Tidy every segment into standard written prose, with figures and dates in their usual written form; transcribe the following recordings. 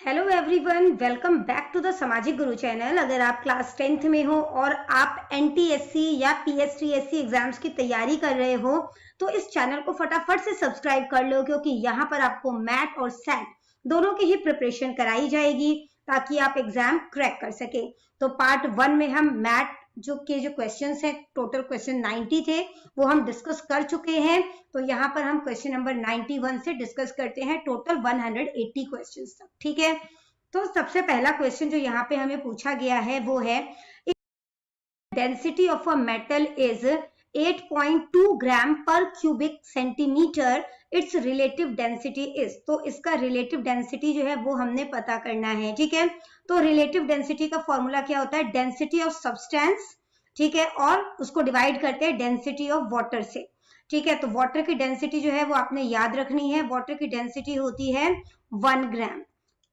Hello everyone, welcome back to the Samajik Guru channel. अगर आप class 10th में हो और आप एनटीएससी या पीएसटीएससी एग्जाम्स की तैयारी कर रहे हो तो इस चैनल को फटाफट से सब्सक्राइब कर लो, क्योंकि यहाँ पर आपको मैथ और सैट दोनों की ही प्रिपरेशन कराई जाएगी ताकि आप एग्जाम क्रैक कर सके। तो पार्ट 1 में हम मैथ जो क्वेश्चंस है, टोटल क्वेश्चन 90 थे, वो हम डिस्कस कर चुके हैं। तो यहाँ पर हम क्वेश्चन नंबर 91 से डिस्कस करते हैं टोटल 180 क्वेश्चंस तक। ठीक है, तो सबसे पहला क्वेश्चन जो यहाँ पे हमें पूछा गया है वो है density of a metal is 8.2 ग्राम पर cubic centimetre, it's relative density is. तो इसका रिलेटिव डेंसिटी जो है वो हमने पता करना है। ठीक है, तो रिलेटिव डेंसिटी का फॉर्मूला क्या होता है? डेंसिटी ऑफ सब्सटेंस, ठीक है, और उसको डिवाइड करते हैं डेंसिटी ऑफ वाटर से। ठीक है, तो वाटर की डेंसिटी जो है वो आपने याद रखनी है। वाटर की डेंसिटी होती है 1 ग्राम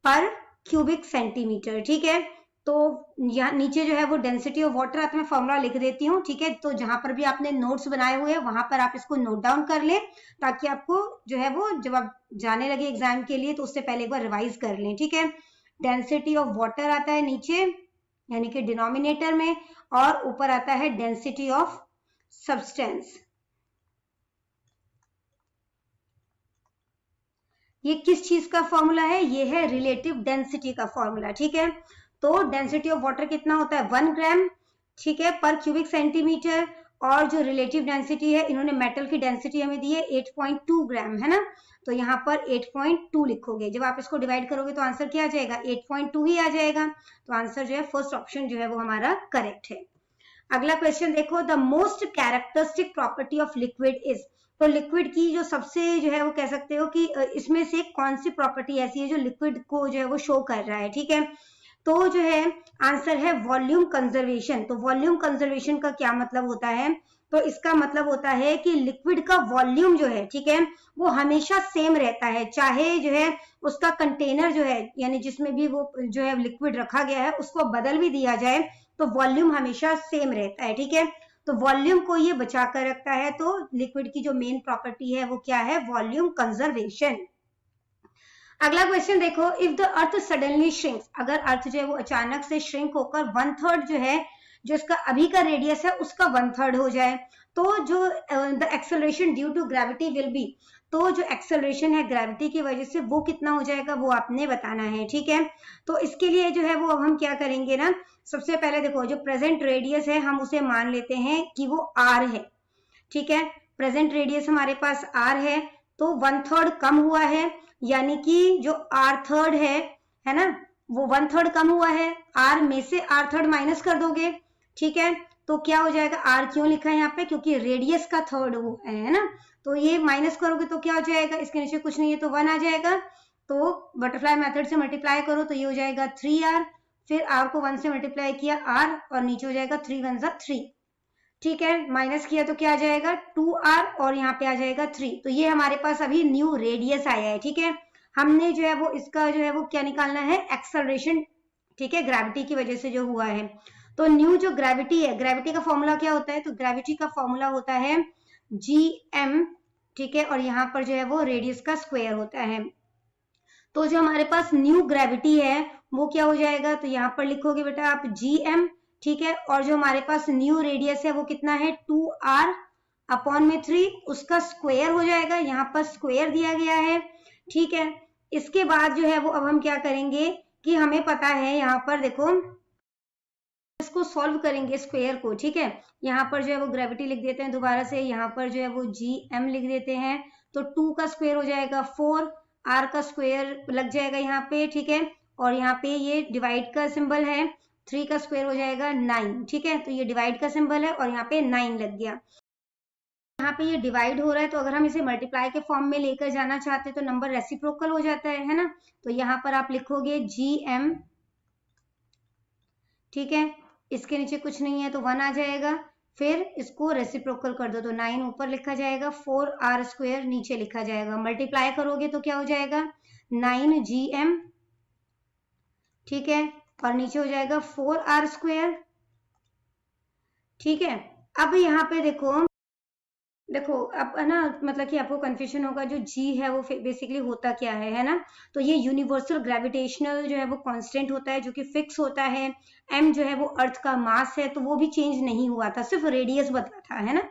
पर क्यूबिक सेंटीमीटर। ठीक है, तो यहाँ नीचे जो है वो डेंसिटी ऑफ वाटर आप मैं फॉर्मूला लिख देती हूँ। ठीक है, तो जहां पर भी आपने नोट्स बनाए हुए हैं वहां पर आप इसको नोट डाउन कर लें, ताकि आपको जो है वो जब आप जाने लगे एग्जाम के लिए तो उससे पहले एक बार रिवाइज कर लें। ठीक है, डेंसिटी ऑफ वाटर आता है नीचे यानी कि डिनोमिनेटर में, और ऊपर आता है डेंसिटी ऑफ सब्सटेंस। ये किस चीज का फॉर्मूला है? ये है रिलेटिव डेंसिटी का फॉर्मूला। ठीक है, तो डेंसिटी ऑफ वाटर कितना होता है? 1 ग्राम, ठीक है, पर क्यूबिक सेंटीमीटर। और जो रिलेटिव डेंसिटी है, इन्होंने मेटल की डेंसिटी हमें दी है 8.2 ग्राम, है ना। तो यहाँ पर 8.2 लिखोगे। जब आप इसको डिवाइड करोगे तो आंसर क्या आ जाएगा? 8.2 ही आ जाएगा। तो आंसर जो है फर्स्ट ऑप्शन जो है वो हमारा करेक्ट है। अगला क्वेश्चन देखो, the most characteristic property of liquid is. तो लिक्विड की जो सबसे जो है वो कह सकते हो कि इसमें से कौन सी प्रॉपर्टी ऐसी है जो लिक्विड को जो है वो शो कर रहा है। ठीक है, तो जो है आंसर है वॉल्यूम कंजर्वेशन। तो वॉल्यूम कंजर्वेशन का क्या मतलब होता है? तो इसका मतलब होता है कि लिक्विड का वॉल्यूम जो है, ठीक है, वो हमेशा सेम रहता है, चाहे जो है उसका कंटेनर जो है यानी जिसमें भी वो जो है लिक्विड रखा गया है उसको बदल भी दिया जाए तो वॉल्यूम हमेशा सेम रहता है। ठीक है, तो वॉल्यूम को ये बचा कर रखता है। तो लिक्विड की जो मेन प्रॉपर्टी है वो क्या है? Volume conservation. अगला क्वेश्चन देखो, if the earth suddenly shrinks, अगर अर्थ जो है वो अचानक से श्रिंक होकर 1/3 जो है, जो इसका अभी का रेडियस है उसका 1/3 हो जाए, तो जो the acceleration due to gravity will be, तो जो एक्सेलरेशन है ग्रेविटी की वजह से वो कितना हो जाएगा वो आपने बताना है। ठीक है, तो इसके लिए जो है वो अब हम क्या करेंगे ना, सबसे पहले देखो जो प्रेजेंट रेडियस है हम उसे मान लेते हैं कि वो r है। ठीक है, प्रेजेंट रेडियस हमारे पास r है, तो 1/3 कम हुआ है, यानी कि जो r3 है ना, वो 1/3 कम हुआ है। r में से r3 माइनस कर दोगे। ठीक है, तो क्या हो जाएगा? r क्यों लिखा है यहाँ पे? क्योंकि रेडियस का थर्ड वो है ना, तो ये माइनस करोगे तो क्या हो जाएगा? इसके नीचे कुछ नहीं है तो 1 आ जाएगा। तो बटरफ्लाई मेथड से मल्टीप्लाई करो तो ये हो जाएगा 3r, फिर r को 1 से मल्टीप्लाई किया r, और नीचे हो जाएगा 3 1 जा 3। ठीक है, माइनस किया तो क्या आ जाएगा? 2r, और यहाँ पे आ जाएगा 3। तो ये हमारे पास अभी न्यू रेडियस आया है। ठीक है, हमने जो है वो इसका जो है वो क्या निकालना है? एक्सेलरेशन। ठीक है, ग्रेविटी की वजह से जो हुआ है। तो न्यू जो ग्रेविटी है, ग्रेविटी का फॉर्मूला क्या होता है? तो ग्रेविटी का फॉर्मूला होता है gm। ठीक है, और यहाँ पर जो है वो रेडियस का स्क्वायर होता है। तो जो हमारे पास न्यू ग्रेविटी है वो क्या हो जाएगा? तो यहाँ पर लिखोगे बेटा आप gm। ठीक है, और जो हमारे पास न्यू रेडियस है वो कितना है? 2r अपॉन में 3, उसका स्क्वायर हो जाएगा, यहाँ पर स्क्वायर दिया गया है। ठीक है, इसके बाद जो है वो अब हम क्या करेंगे कि हमें पता है, यहाँ पर देखो इसको सॉल्व करेंगे स्क्वायर को। ठीक है, यहाँ पर जो है वो ग्रेविटी लिख देते हैं दोबारा से, यहाँ पर जो है वो gm लिख देते हैं। तो 2 का स्क्वायर हो जाएगा 4, r का स्क्वायर लग जाएगा यहाँ पे। ठीक है, और यहाँ पे ये डिवाइड का सिंबल है, 3 का स्क्वायर हो जाएगा 9। ठीक है, तो ये डिवाइड का सिंबल है और यहाँ पे 9 लग गया। यहाँ पे ये डिवाइड हो रहा है, तो अगर हम इसे मल्टीप्लाई के फॉर्म में लेकर जाना चाहते हैं तो नंबर रेसिप्रोकल हो जाता है ना। तो यहाँ पर आप लिखोगे gm। ठीक है, इसके नीचे कुछ नहीं है तो 1 आ जाएगा, फिर इसको रेसिप्रोकल कर दो तो 9 ऊपर लिखा जाएगा, 4r स्क्वायर नीचे लिखा जाएगा। मल्टीप्लाई करोगे तो क्या हो जाएगा? 9gm। ठीक है, और नीचे हो जाएगा 4r स्क्वायर। ठीक है, अब यहाँ पे देखो देखो अब है ना, मतलब कि आपको कंफ्यूजन होगा, जो जी है वो बेसिकली होता क्या है ना। तो ये यूनिवर्सल ग्रेविटेशनल जो है वो कांस्टेंट होता है, जो कि फिक्स होता है। एम जो है वो अर्थ का मास है, तो वो भी चेंज नहीं हुआ था, सिर्फ रेडियस बदला था, है ना।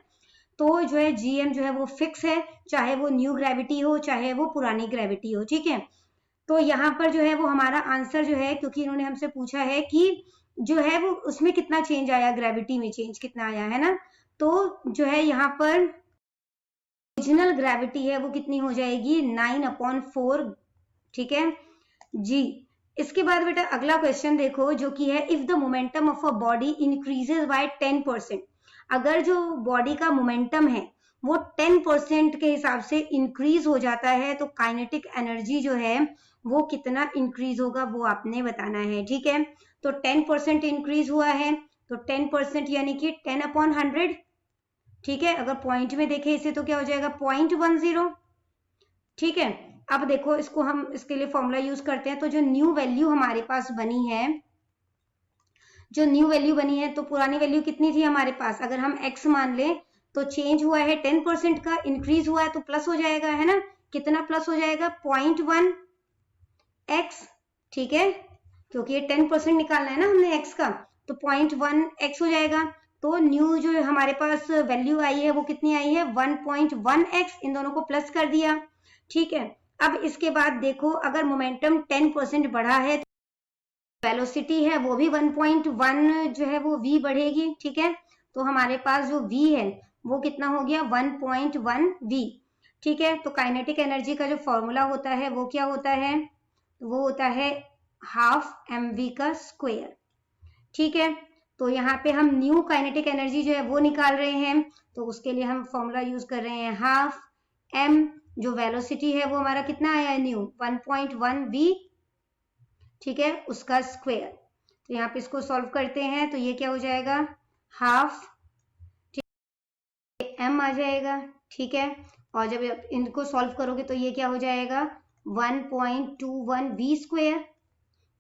तो जो है जीएम जो है वो फिक्स है, चाहे वो न्यू ग्रेविटी हो चाहे वो पुरानी ग्रेविटी हो, ठीक है। तो यहाँ पर जो है वो हमारा आंसर जो है, क्योंकि इन्होंने हमसे पूछा है कि जो है वो उसमें कितना चेंज आया, ग्रेविटी में चेंज कितना आया, है ना। तो जो है यहाँ पर ओरिजिनल ग्रेविटी है वो कितनी हो जाएगी, 9/4, ठीक है जी। इसके बाद बेटा अगला क्वेश्चन देखो, जो कि है if the momentum of a body increases by 10%। अगर जो बॉडी का मोमेंटम है वो 10% के हिसाब से इंक्रीज हो जाता है, तो काइनेटिक एनर्जी जो है वो कितना इंक्रीज होगा वो आपने बताना है, ठीक है। तो 10% इंक्रीज हुआ है, तो 10% यानी कि 10/100, ठीक है। अगर पॉइंट में देखें इसे तो क्या हो जाएगा, 0.10, ठीक है। अब देखो इसको हम इसके लिए फॉर्मूला यूज करते हैं। तो जो न्यू वैल्यू हमारे पास बनी है, जो न्यू वैल्यू बनी है, तो पुरानी वैल्यू कितनी थी हमारे पास, अगर हम x मान लें तो चेंज हुआ है 10% का, इंक्रीज हुआ है तो प्लस हो जाएगा, है ना। कितना प्लस हो जाएगा, 0.1x, ठीक है, क्योंकि ये 10% निकालना है ना हमने x का, तो 0.1x हो जाएगा। तो न्यू जो हमारे पास वैल्यू आई है वो कितनी आई है, 1.1x, इन दोनों को प्लस कर दिया, ठीक है। अब इसके बाद देखो अगर मोमेंटम 10% बढ़ा है, वेलोसिटी है वो भी 1.1 जो है वो v बढ़ेगी, ठीक है। तो हमारे पास जो v है वो कितना हो गया, 1.1 v, ठीक है। तो काइनेटिक एनर्जी का जो फॉर्मूला होता है वो क्या होता है, वो होता है हाफ mv का स्क्वायर, ठीक है। तो यहाँ पे हम न्यू काइनेटिक एनर्जी जो है वो निकाल रहे हैं, तो उसके लिए हम फॉर्मूला यूज कर रहे हैं हाफ m, जो वेलोसिटी है वो हमारा कितना आया है न्यू, 1.1 v, ठीक है, उसका स्क्वायर। तो यहाँ पे इसको सॉल्व करते हैं तो ये क्या हो जाएगा, हाफ m आ जाएगा, ठीक है। और जब इनको सॉल्व करोगे तो ये क्या हो जाएगा, 1.21 v स्क्वायर,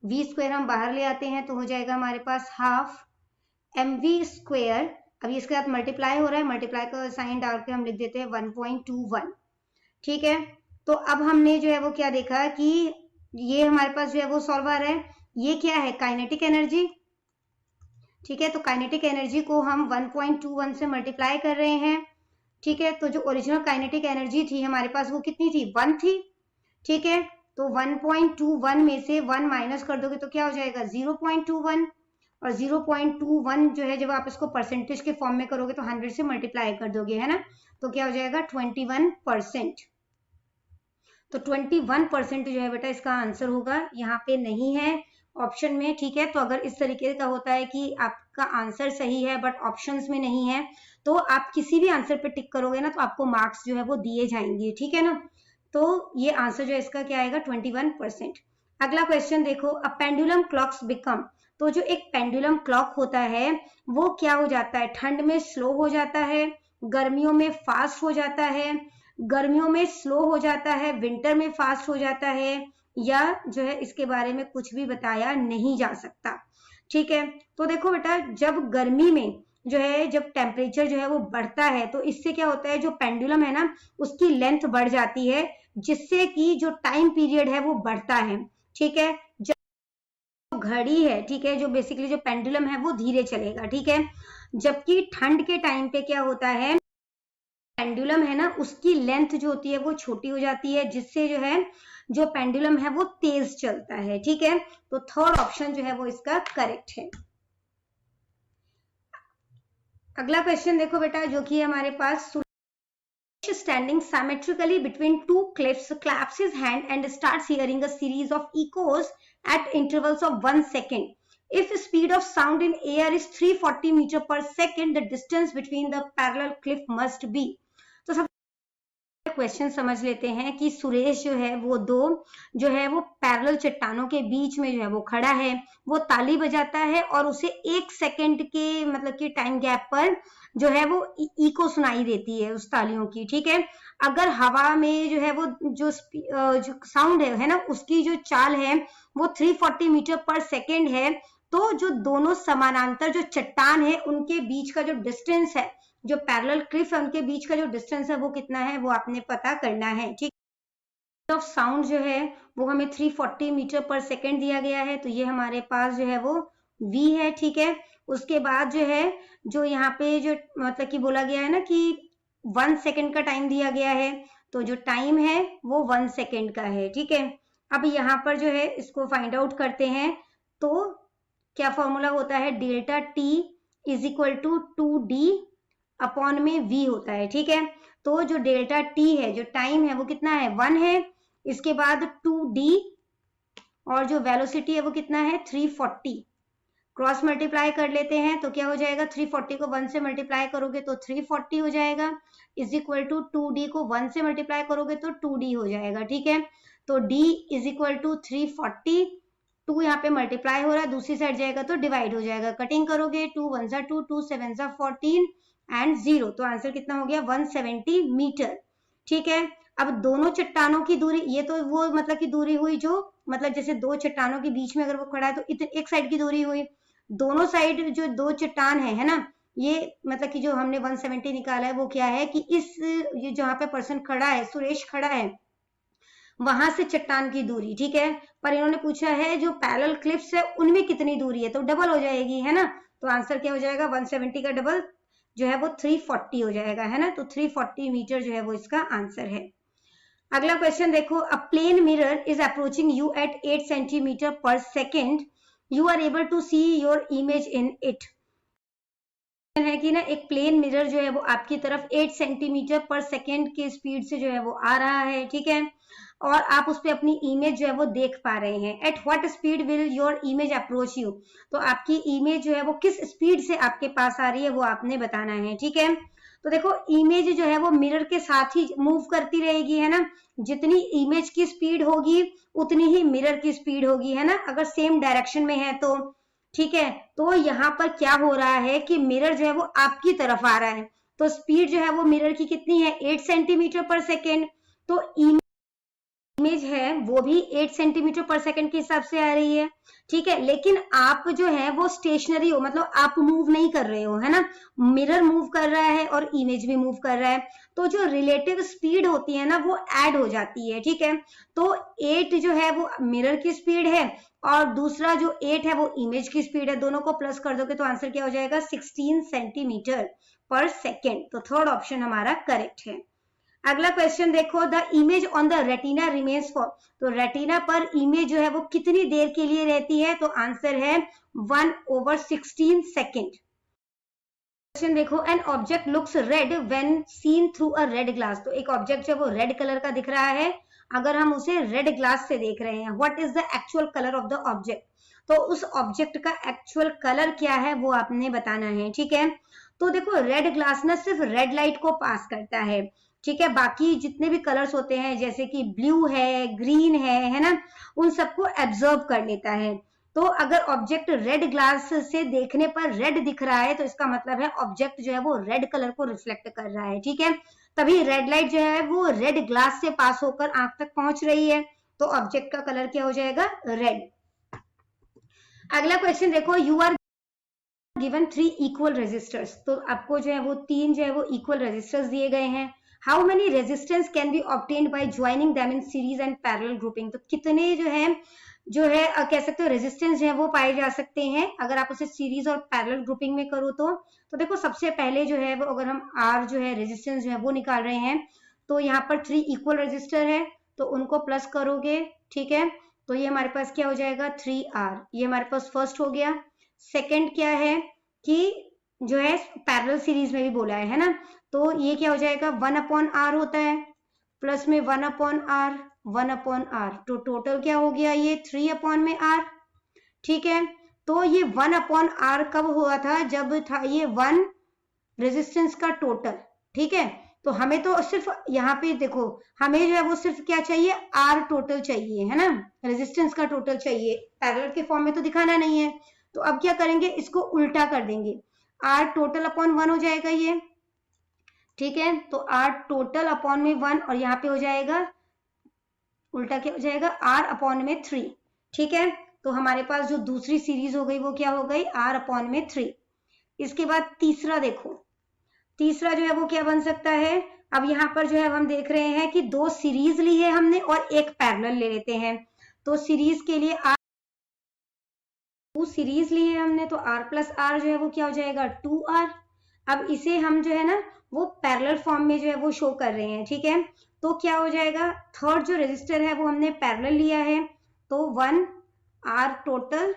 v स्क्वायर हम बाहर ले आते हैं तो हो जाएगा हमारे पास हाफ mv स्क्वायर। अब इसके साथ मल्टीप्लाई हो रहा है, मल्टीप्लाई का साइन डाल के हम लिख देते हैं 1.21, ठीक है। तो अब हमने जो है वो क्या देखा कि ये हमारे पास जो है वो सॉल्व आ रहा है, ये क्या है, काइनेटिक एनर्जी, ठीक है। तो काइनेटिक एनर्जी को हम 1.21 से मल्टीप्लाई कर रहे हैं, ठीक है। तो जो ओरिजिनल काइनेटिक एनर्जी थी हमारे पास वो कितनी थी, 1 थी, ठीक है। तो 1.21 में से 1 माइनस कर दोगे तो क्या हो जाएगा, 0.21, और 0.21 जो है जब आप इसको परसेंटेज के फॉर्म में करोगे तो 100 से मल्टीप्लाई कर दोगे, है ना। तो क्या हो जाएगा 21%। तो 21% जो है बेटा इसका आंसर होगा, यहाँ पे नहीं है ऑप्शन में, ठीक है। तो अगर इस तरीके का होता है कि आपका आंसर सही है बट ऑप्शंस में नहीं है, तो आप किसी भी आंसर पे टिक करोगे ना तो आपको मार्क्स जो है वो दिए जाएंगे, ठीक है ना। तो ये आंसर जो है इसका क्या आएगा, 21%। अगला क्वेश्चन देखो, अ पेंडुलम क्लॉक्स बिकम, तो जो एक पेंडुलम क्लॉक होता है वो क्या हो जाता है, ठंड में स्लो हो जाता है, गर्मियों में फास्ट हो जाता है, गर्मियों में स्लो हो जाता है, विंटर में फास्ट हो जाता है, या जो है इसके बारे में कुछ भी बताया नहीं जा सकता, ठीक है। तो देखो बेटा जब गर्मी में जो है जब टेम्परेचर जो है वो बढ़ता है तो इससे क्या होता है, जो पेंडुलम है ना उसकी लेंथ बढ़ जाती है, जिससे कि जो टाइम पीरियड है वो बढ़ता है, ठीक है। जब घड़ी है, ठीक है, जो बेसिकली जो पेंडुलम है वो धीरे चलेगा, ठीक है। जबकि ठंड के टाइम पे क्या होता है, पेंडुलम है ना उसकी लेंथ जो होती है वो छोटी हो जाती है, जिससे जो है जो पेंडुलम है वो तेज चलता है, ठीक है। तो थर्ड ऑप्शन जो है वो इसका करेक्ट है। अगला क्वेश्चन देखो बेटा, जो कि हमारे पास, standing symmetrically between two cliffs claps his hand and starts hearing a series of echoes at intervals of 1 second. If speed of sound in air is 340 meter per second, the distance between the parallel cliff must be. तो सब question समझ लेते हैं कि सुरेश जो है वो दो जो है वो पैरेलल चट्टानों के बीच में जो है वो खड़ा है, वो ताली बजाता है और उसे 1 सेकंड के मतलब कि टाइम गैप पर जो है वो इको सुनाई देती है उस तालियों की, ठीक है। अगर हवा में जो है वो जो साउंड है ना उसकी जो चाल है वो 340 मीटर पर सेकेंड है, तो जो दोनों समानांतर जो चट्टान है उनके बीच का जो डिस्टेंस है जो पैरेलल क्लिफ है उनके बीच का जो डिस्टेंस है वो कितना है वो आपने पता करना है। ठीक, ऑफ साउंड जो है वो हमें 340 मीटर पर सेकेंड दिया गया है, तो ये हमारे पास जो है वो v है। ठीक है, उसके बाद जो है जो यहाँ पे जो मतलब कि बोला गया है ना कि 1 सेकेंड का टाइम दिया गया है, तो जो टाइम है वो 1 सेकेंड का है। ठीक है, अब यहाँ पर जो है इसको फाइंड आउट करते हैं, तो क्या फॉर्मूला होता है, delta T is equal to 2d upon में v होता है। ठीक है, तो जो डेल्टा t है, जो टाइम है वो कितना है 1 है, इसके बाद 2d और जो वेलोसिटी है वो कितना है 340, क्रॉस मल्टीप्लाई कर लेते हैं तो क्या हो जाएगा, 340 को 1 से मल्टीप्लाई करोगे तो 340 हो जाएगा, इज इक्वल टू 2d को 1 से मल्टीप्लाई करोगे तो 2d हो जाएगा। ठीक है, तो d इज इक्वल टू 340, 2 यहाँ पे मल्टीप्लाई हो रहा है, दूसरी साइड जाएगा तो डिवाइड हो जाएगा, कटिंग करोगे 2 1 जा 2, 2 7 जा 14 एंड 0, तो आंसर कितना हो गया 170 मीटर। ठीक है, अब दोनों चट्टानों की दूरी, ये तो वो मतलब की दूरी हुई जो मतलब जैसे दो चट्टानों के बीच में अगर वो खड़ा है तो एक साइड की दूरी हुई, दोनों साइड जो दो चट्टान है ना, ये मतलब कि जो हमने 170 निकाला है वो क्या है कि इस ये जहाँ पे पर्सन खड़ा है, सुरेश खड़ा है, वहां से चट्टान की दूरी। ठीक है, पर इन्होंने पूछा है जो पैरेलल क्लिफ्स है उनमें कितनी दूरी है, तो डबल हो जाएगी, है ना, तो आंसर क्या हो जाएगा 170 का डबल जो है वो 340 हो जाएगा, है ना, तो 340 मीटर जो है वो इसका आंसर है। अगला क्वेश्चन देखो, a plane mirror is approaching you at 8 centimetre per second, you are able to see your image in it. है कि ना एक प्लेन मिरर जो है वो आपकी तरफ 8 सेंटीमीटर पर सेकेंड के स्पीड से जो है वो आ रहा है। ठीक है, और आप उस पर अपनी इमेज जो है वो देख पा रहे हैं। At what speed will your image approach you, तो आपकी इमेज जो है वो किस स्पीड से आपके पास आ रही है वो आपने बताना है। ठीक है, तो देखो इमेज जो है वो मिरर के साथ ही मूव करती रहेगी, है ना, जितनी इमेज की स्पीड होगी उतनी ही मिरर की स्पीड होगी, है ना, अगर सेम डायरेक्शन में है तो। ठीक है, तो यहाँ पर क्या हो रहा है कि मिरर जो है वो आपकी तरफ आ रहा है, तो स्पीड जो है वो मिरर की कितनी है 8 सेंटीमीटर पर सेकेंड, तो इमेज है वो भी 8 सेंटीमीटर पर सेकंड के हिसाब से आ रही है। ठीक है, लेकिन आप जो है वो स्टेशनरी हो, मतलब आप मूव नहीं कर रहे हो, है ना, मिरर मूव कर रहा है और इमेज भी मूव कर रहा है, तो जो रिलेटिव स्पीड होती है ना वो ऐड हो जाती है। ठीक है, तो 8 जो है वो मिरर की स्पीड है और दूसरा जो 8 है वो इमेज की स्पीड है, दोनों को प्लस कर दोगे तो आंसर क्या हो जाएगा 16 सेंटीमीटर पर सेकेंड, तो थर्ड ऑप्शन हमारा करेक्ट है। अगला क्वेश्चन देखो, the image on the retina remains for, तो रेटिना पर इमेज जो है वो कितनी देर के लिए रहती है, तो आंसर है 1/16 सेकेंड। क्वेश्चन देखो, an object looks red when seen through a red glass, तो एक ऑब्जेक्ट जो वो रेड कलर का दिख रहा है अगर हम उसे रेड ग्लास से देख रहे हैं। What is the actual colour of the object, तो उस ऑब्जेक्ट का एक्चुअल कलर क्या है वो आपने बताना है। ठीक है, तो देखो रेड ग्लास ना सिर्फ रेड लाइट को पास करता है, ठीक है, बाकी जितने भी कलर्स होते हैं जैसे कि ब्लू है, ग्रीन है ना, उन सबको एब्जॉर्ब कर लेता है। तो अगर ऑब्जेक्ट रेड ग्लास से देखने पर रेड दिख रहा है तो इसका मतलब है ऑब्जेक्ट जो है वो रेड कलर को रिफ्लेक्ट कर रहा है। ठीक है, तभी रेड लाइट जो है वो रेड ग्लास से पास होकर आंख तक पहुंच रही है, तो ऑब्जेक्ट का कलर क्या हो जाएगा रेड। अगला क्वेश्चन देखो, you are given 3 equal resistors, तो आपको जो है वो 3 जो है वो इक्वल रेजिस्टर्स दिए गए हैं। How many resistance can be obtained by joining them in series and parallel grouping, तो कितने जो है कह सकते हो रेजिस्टेंस जो है वो पाए जा सकते हैं अगर आप उसे सीरीज और पैरेलल ग्रुपिंग में करो तो देखो सबसे पहले जो है वो अगर हम आर जो है रेजिस्टेंस जो है वो निकाल रहे हैं, तो यहाँ पर 3 इक्वल रेजिस्टर है तो उनको प्लस करोगे। ठीक है, तो ये हमारे पास क्या हो जाएगा 3R, ये हमारे पास फर्स्ट हो गया। सेकंड क्या है कि जो है पैरेलल सीरीज में भी बोला है ना, तो ये क्या हो जाएगा 1/R होता है, प्लस में 1/R 1/R, तो टोटल क्या हो गया ये 3/R। ठीक है, तो ये 1/R कब हुआ था, जब था ये 1 रेजिस्टेंस का टोटल। ठीक है, तो हमें तो सिर्फ यहाँ पे देखो हमें जो है वो सिर्फ क्या चाहिए R टोटल चाहिए, है ना, रेजिस्टेंस का टोटल चाहिए, पैरेलल के फॉर्म में तो दिखाना नहीं है। तो अब क्या करेंगे, इसको उल्टा कर देंगे, R टोटल अपॉन 1 हो जाएगा ये। ठीक है, तो R टोटल अपॉन में 1 और यहाँ पे हो जाएगा उल्टा क्या हो जाएगा R/3। ठीक है, तो हमारे पास जो दूसरी सीरीज हो गई वो क्या हो गई R/3। इसके बाद तीसरा देखो, तीसरा जो है वो क्या बन सकता है, अब यहाँ पर जो है हम देख रहे हैं कि 2 सीरीज ली है हमने और एक पैरेलल ले लेते हैं। तो सीरीज के लिए टू सीरीज ली है हमने, तो r प्लस आर जो है वो क्या हो जाएगा 2r। अब इसे हम जो है ना वो पैरेलल फॉर्म में जो है वो शो कर रहे हैं, ठीक है। तो क्या हो जाएगा, थर्ड जो रेजिस्टर है वो हमने पैरेलल लिया है, तो 1r टोटल,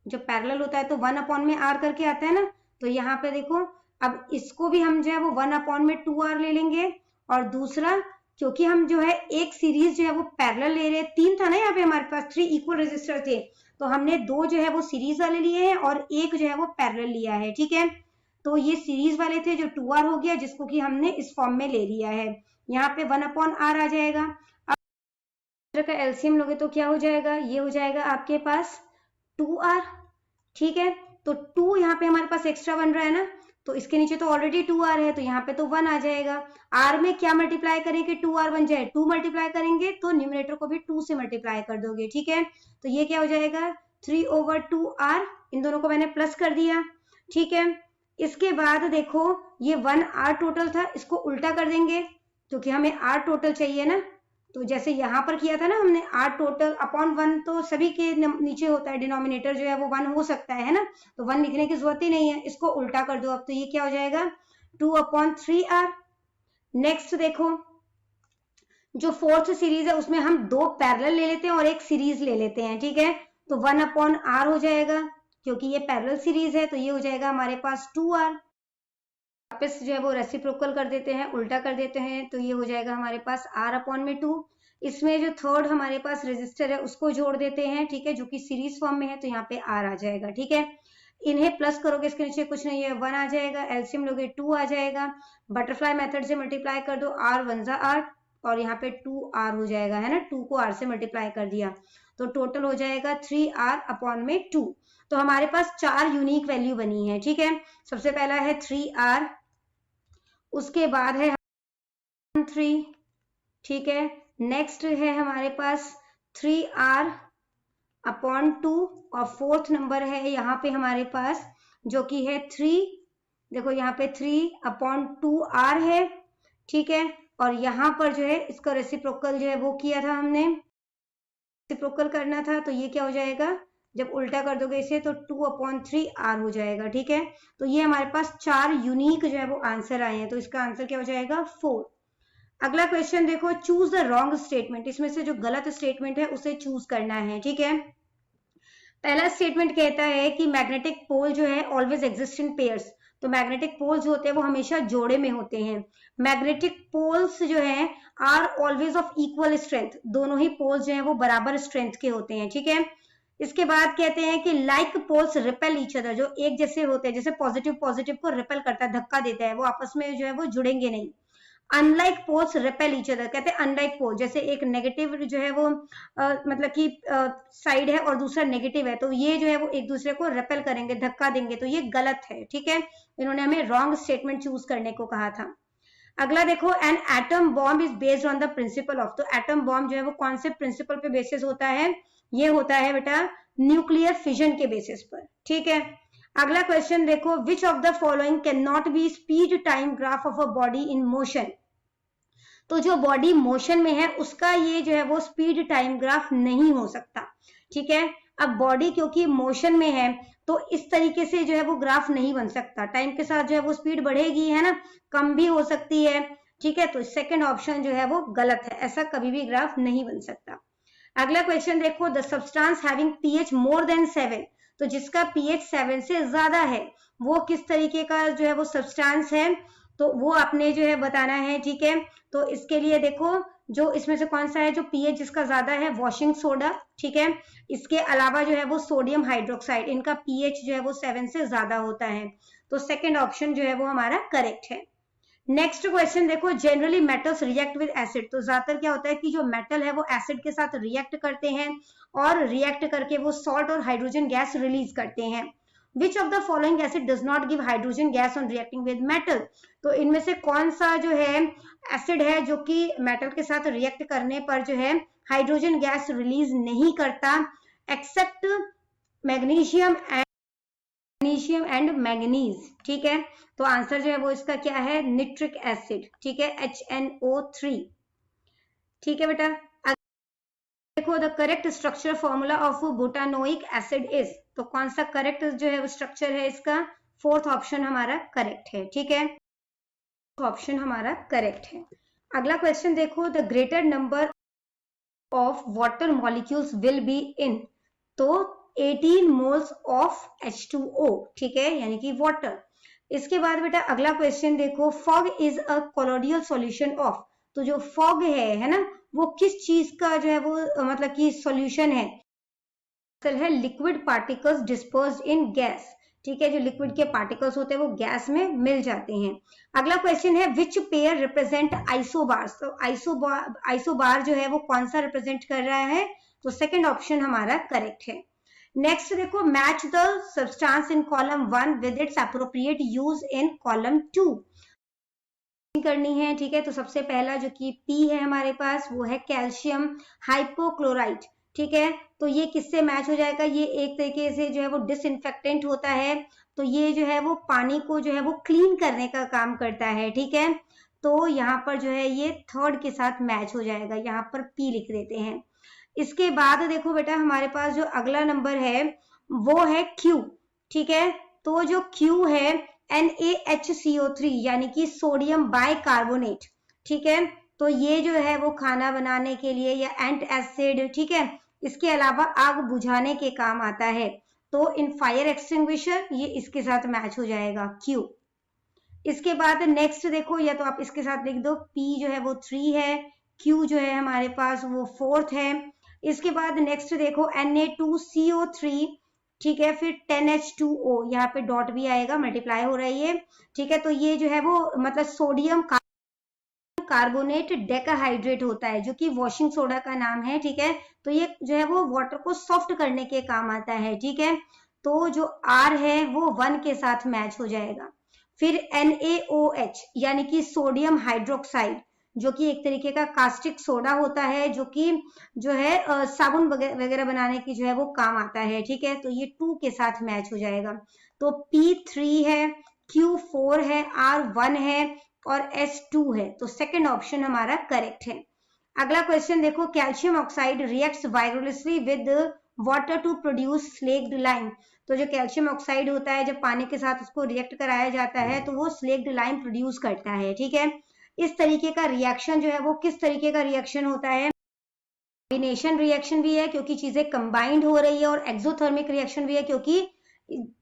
जो पैरेलल होता है तो 1 अपॉन में r करके आता है ना। तो यहाँ पे देखो, अब इसको भी हम जो है वो 1 अपॉन में 2r ले लेंगे, और दूसरा क्योंकि हम जो है एक सीरीज जो है वो पैरेलल ले रहे हैं, 3 था ना यहाँ पे हमारे पास, 3 इक्वल रेजिस्टर थे, तो हमने 2 जो है वो सीरीज वाले लिए हैं और एक जो है वो पैरेलल लिया है, ठीक है। तो ये सीरीज वाले थे जो 2r हो गया, जिसको कि हमने इस फॉर्म में ले लिया है। यहाँ पे 1 अपॉन r आ जाएगा। अब का एलसीएम लोगे तो क्या हो जाएगा, ये हो जाएगा आपके पास 2r, ठीक है। तो 2 यहाँ पे हमारे पास एक्स्ट्रा बन रहा है ना, तो इसके नीचे तो ऑलरेडी 2r है, तो यहाँ पे तो 1 आ जाएगा। r में क्या मल्टीप्लाई करेंगे, 2r बन जाए, 2 मल्टीप्लाई करेंगे तो न्यूमरेटर को भी 2 से मल्टीप्लाई कर दोगे, ठीक है। तो ये क्या हो जाएगा 3/2r, इन दोनों को मैंने प्लस कर दिया, ठीक है। इसके बाद देखो ये 1r टोटल था, इसको उल्टा कर देंगे क्योंकि हमें r टोटल चाहिए ना। तो जैसे यहाँ पर किया था ना हमने r टोटल अपॉन 1, तो सभी के नीचे होता है डिनोमिनेटर जो है वो 1 हो सकता है ना, तो 1 लिखने की जरूरत ही नहीं है, इसको उल्टा कर दो। अब तो ये क्या हो जाएगा 2/3r। नेक्स्ट देखो जो फोर्थ सीरीज है उसमें हम 2 पैरेलल ले लेते हैं और एक सीरीज ले लेते हैं, ठीक है। तो 1/r हो जाएगा, क्योंकि ये पैरेलल सीरीज है तो ये हो जाएगा हमारे पास 2r। वापस जो है वो रेसिप्रोकल कर देते हैं, उल्टा कर देते हैं, तो ये हो जाएगा हमारे पास r/2। इसमें जो थर्ड हमारे पास रेजिस्टर है उसको जोड़ देते हैं, ठीक है, जो कि सीरीज फॉर्म में है, तो यहाँ पे r आ जाएगा, ठीक है। इन्हें प्लस करोगे, इसके नीचे कुछ नहीं है, 1 आ जाएगा, एलसीएम लोगे 2 आ जाएगा, बटरफ्लाई मेथड से मल्टीप्लाई कर दो, r 1 जा r, और यहाँ पे 2r हो जाएगा, है ना, 2 को r से मल्टीप्लाई कर दिया, तो टोटल हो जाएगा 3r/2। तो हमारे पास 4 यूनिक वैल्यू बनी है, ठीक है। सबसे पहला है 3r, उसके बाद है 3, ठीक है। नेक्स्ट है हमारे पास 3r/2, और फोर्थ नंबर है यहाँ पे हमारे पास जो कि है 3, देखो यहाँ पे 3/2r है, ठीक है। और यहाँ पर जो है इसका रेसिप्रोकल जो है वो किया था हमने, रेसिप्रोकल करना था, तो ये क्या हो जाएगा, जब उल्टा कर दोगे इसे तो 2/3r हो जाएगा, ठीक है। तो ये हमारे पास 4 यूनिक जो है वो आंसर आए हैं, तो इसका आंसर क्या हो जाएगा 4। अगला क्वेश्चन देखो, चूज द रॉन्ग स्टेटमेंट, इसमें से जो गलत स्टेटमेंट है उसे चूज करना है, ठीक है। पहला स्टेटमेंट कहता है कि मैग्नेटिक पोल जो है ऑलवेज एग्जिस्ट इन पेयर्स, तो मैग्नेटिक पोल्स जो होते हैं वो हमेशा जोड़े में होते हैं। मैग्नेटिक पोल्स जो है are always of equal strength, दोनों ही पोल्स जो है वो बराबर स्ट्रेंथ के होते हैं, ठीक है। इसके बाद कहते हैं कि like poles repel each other, जो एक जैसे होते हैं, जैसे पॉजिटिव पॉजिटिव को रिपेल करता है, धक्का देता है, वो आपस में जो है वो जुड़ेंगे नहीं। Unlike poles repel each other, कहते हैं अनलाइक पोल, जैसे एक नेगेटिव जो है वो मतलब कि साइड है और दूसरा नेगेटिव है, तो ये जो है वो एक दूसरे को रिपेल करेंगे, धक्का देंगे, तो ये गलत है, ठीक है। इन्होंने हमें रॉन्ग स्टेटमेंट चूज करने को कहा था। अगला देखो, an atom bomb is based on the principle of, तो एटम बॉम्ब जो है वो कौन से प्रिंसिपल पे बेसिस होता है, ये होता है बेटा न्यूक्लियर फिजन के बेसिस पर, ठीक है। अगला क्वेश्चन देखो, विच of the following can not be speed time graph of a body in motion, तो जो बॉडी मोशन में है उसका ये जो है वो स्पीड टाइम ग्राफ नहीं हो सकता, ठीक है। अब बॉडी क्योंकि मोशन में है तो इस तरीके से जो है वो ग्राफ नहीं बन सकता, टाइम के साथ जो है वो स्पीड बढ़ेगी, है ना, कम भी हो सकती है, ठीक है। तो सेकंड ऑप्शन जो है वो गलत है, ऐसा कभी भी ग्राफ नहीं बन सकता। अगला क्वेश्चन देखो, the substance having pH more than 7, तो जिसका पीएच 7 से ज्यादा है वो किस तरीके का जो है वो सब्सटेंस है, तो वो आपने जो है बताना है, ठीक है। तो इसके लिए देखो, जो इसमें से कौन सा है जो पीएच जिसका ज्यादा है, वॉशिंग सोडा, ठीक है। इसके अलावा जो है वो सोडियम हाइड्रोक्साइड, इनका पीएच जो है वो 7 से ज्यादा होता है, तो सेकंड ऑप्शन जो है वो हमारा करेक्ट है। नेक्स्ट क्वेश्चन देखो, generally metals react with acid, तो ज्यादातर क्या होता है कि जो मेटल है वो एसिड के साथ रिएक्ट करते हैं और रिएक्ट करके वो सॉल्ट और हाइड्रोजन गैस रिलीज करते हैं। Which of the following acid does not give hydrogen gas on reacting with metal, तो इनमें से कौन सा जो है एसिड है जो कि मेटल के साथ रिएक्ट करने पर जो है हाइड्रोजन गैस रिलीज नहीं करता, except magnesium and magnesium and manganese, ठीक है। तो आंसर जो है वो इसका क्या है, निट्रिक एसिड, ठीक है, HNO3, ठीक है बेटा। देखो the correct structure formula of butanoic acid is, तो कौन सा करेक्ट जो है वो स्ट्रक्चर है इसका, फोर्थ ऑप्शन हमारा करेक्ट है, ठीक है, ऑप्शन हमारा करेक्ट है। अगला क्वेश्चन देखो, the greater number of water molecules will be in, तो 18 मोल्स ऑफ H2O, ठीक है, यानी कि वाटर। इसके बाद बेटा अगला क्वेश्चन देखो, fog is a colloidal solution of, तो जो फॉग है ना, वो किस चीज का जो है वो मतलब कि सॉल्यूशन है लिक्विड पार्टिकल्स डिस्पर्स्ड इन गैस, ठीक है, जो लिक्विड के पार्टिकल्स होते हैं वो गैस में मिल जाते हैं। अगला क्वेश्चन है विच पेयर रिप्रेजेंट आइसोबार्स, तो आइसोबार जो है वो कौन सा रिप्रेजेंट कर रहा है, तो सेकंड ऑप्शन हमारा करेक्ट है। नेक्स्ट देखो, match the substance in column 1 with its appropriate use in column 2 करनी है, ठीक है। तो सबसे पहला जो कि P है हमारे पास वो है कैल्शियम हाइपोक्लोराइट, ठीक है। तो ये किससे मैच हो जाएगा, ये एक तरीके से जो है वो डिसइंफेक्टेंट होता है, तो ये जो है वो पानी को जो है वो क्लीन करने का काम करता है, ठीक है। तो यहाँ पर जो है ये थर्ड के साथ मैच हो जाएगा, यहाँ पर P लिख देते हैं। इसके बाद देखो बेटा हमारे पास जो अगला नंबर है वो है Q, ठीक है। तो जो Q है NaHCO3 यानी कि सोडियम बाइकार्बोनेट, ठीक है। तो ये जो है वो खाना बनाने के लिए या एंट एसिड, ठीक है, इसके अलावा आग बुझाने के काम आता है, तो इन फायर एक्सटिंग्विशर ये इसके साथ मैच हो जाएगा Q। इसके बाद नेक्स्ट देखो, या तो आप इसके साथ लिख दो, P जो है वो 3 है, Q जो है हमारे पास वो 4th है। इसके बाद नेक्स्ट देखो Na2CO3, ठीक है, फिर 10H2O, यहाँ पे डॉट भी आएगा, मल्टीप्लाई हो रही है, ठीक है। तो ये जो है वो मतलब सोडियम कार्बोनेट डेकाहाइड्रेट होता है, जो कि वॉशिंग सोडा का नाम है, ठीक है। तो ये जो है वो वाटर को सॉफ्ट करने के काम आता है, ठीक है। तो जो R है वो 1 के साथ मैच हो जाएगा। फिर NaOH यानी कि सोडियम हाइड्रोक्साइड, जो कि एक तरीके का कास्टिक सोडा होता है, जो कि जो है साबुन वगैरह बनाने की जो है वो काम आता है, ठीक है। तो ये 2 के साथ मैच हो जाएगा। तो P3 है, Q4 है, R1 है और S2 है, तो सेकंड ऑप्शन हमारा करेक्ट है। अगला क्वेश्चन देखो, calcium oxide reacts vigorously with water to produce slaked lime, तो जो कैल्शियम ऑक्साइड होता है जब पानी के साथ उसको रिएक्ट कराया जाता है तो वो स्लेक्ड लाइम प्रोड्यूस करता है, ठीक है। इस तरीके का रिएक्शन जो है वो किस तरीके का रिएक्शन होता है, कॉम्बिनेशन रिएक्शन भी है क्योंकि चीजें कंबाइंड हो रही है, और एक्सोथर्मिक रिएक्शन भी है क्योंकि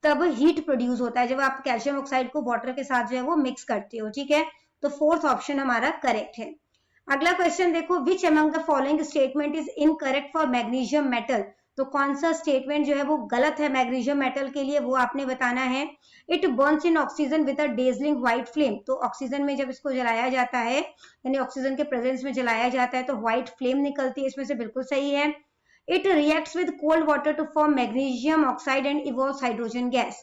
तब हीट प्रोड्यूस होता है जब आप कैल्शियम ऑक्साइड को वाटर के साथ जो है वो मिक्स करते हो, ठीक है। तो फोर्थ ऑप्शन हमारा करेक्ट है। अगला क्वेश्चन देखो, which among the following statement is incorrect for magnesium metal, तो कौन सा स्टेटमेंट जो है वो गलत है मैग्नीशियम मेटल के लिए, वो आपने बताना है। It Burns in oxygen with a dazzling white flame, तो ऑक्सीजन में जब इसको जलाया जाता है, यानी ऑक्सीजन के प्रेजेंस में जलाया जाता है तो व्हाइट फ्लेम निकलती है, इसमें से बिल्कुल सही है। It reacts with cold water to form magnesium oxide and evolves hydrogen gas,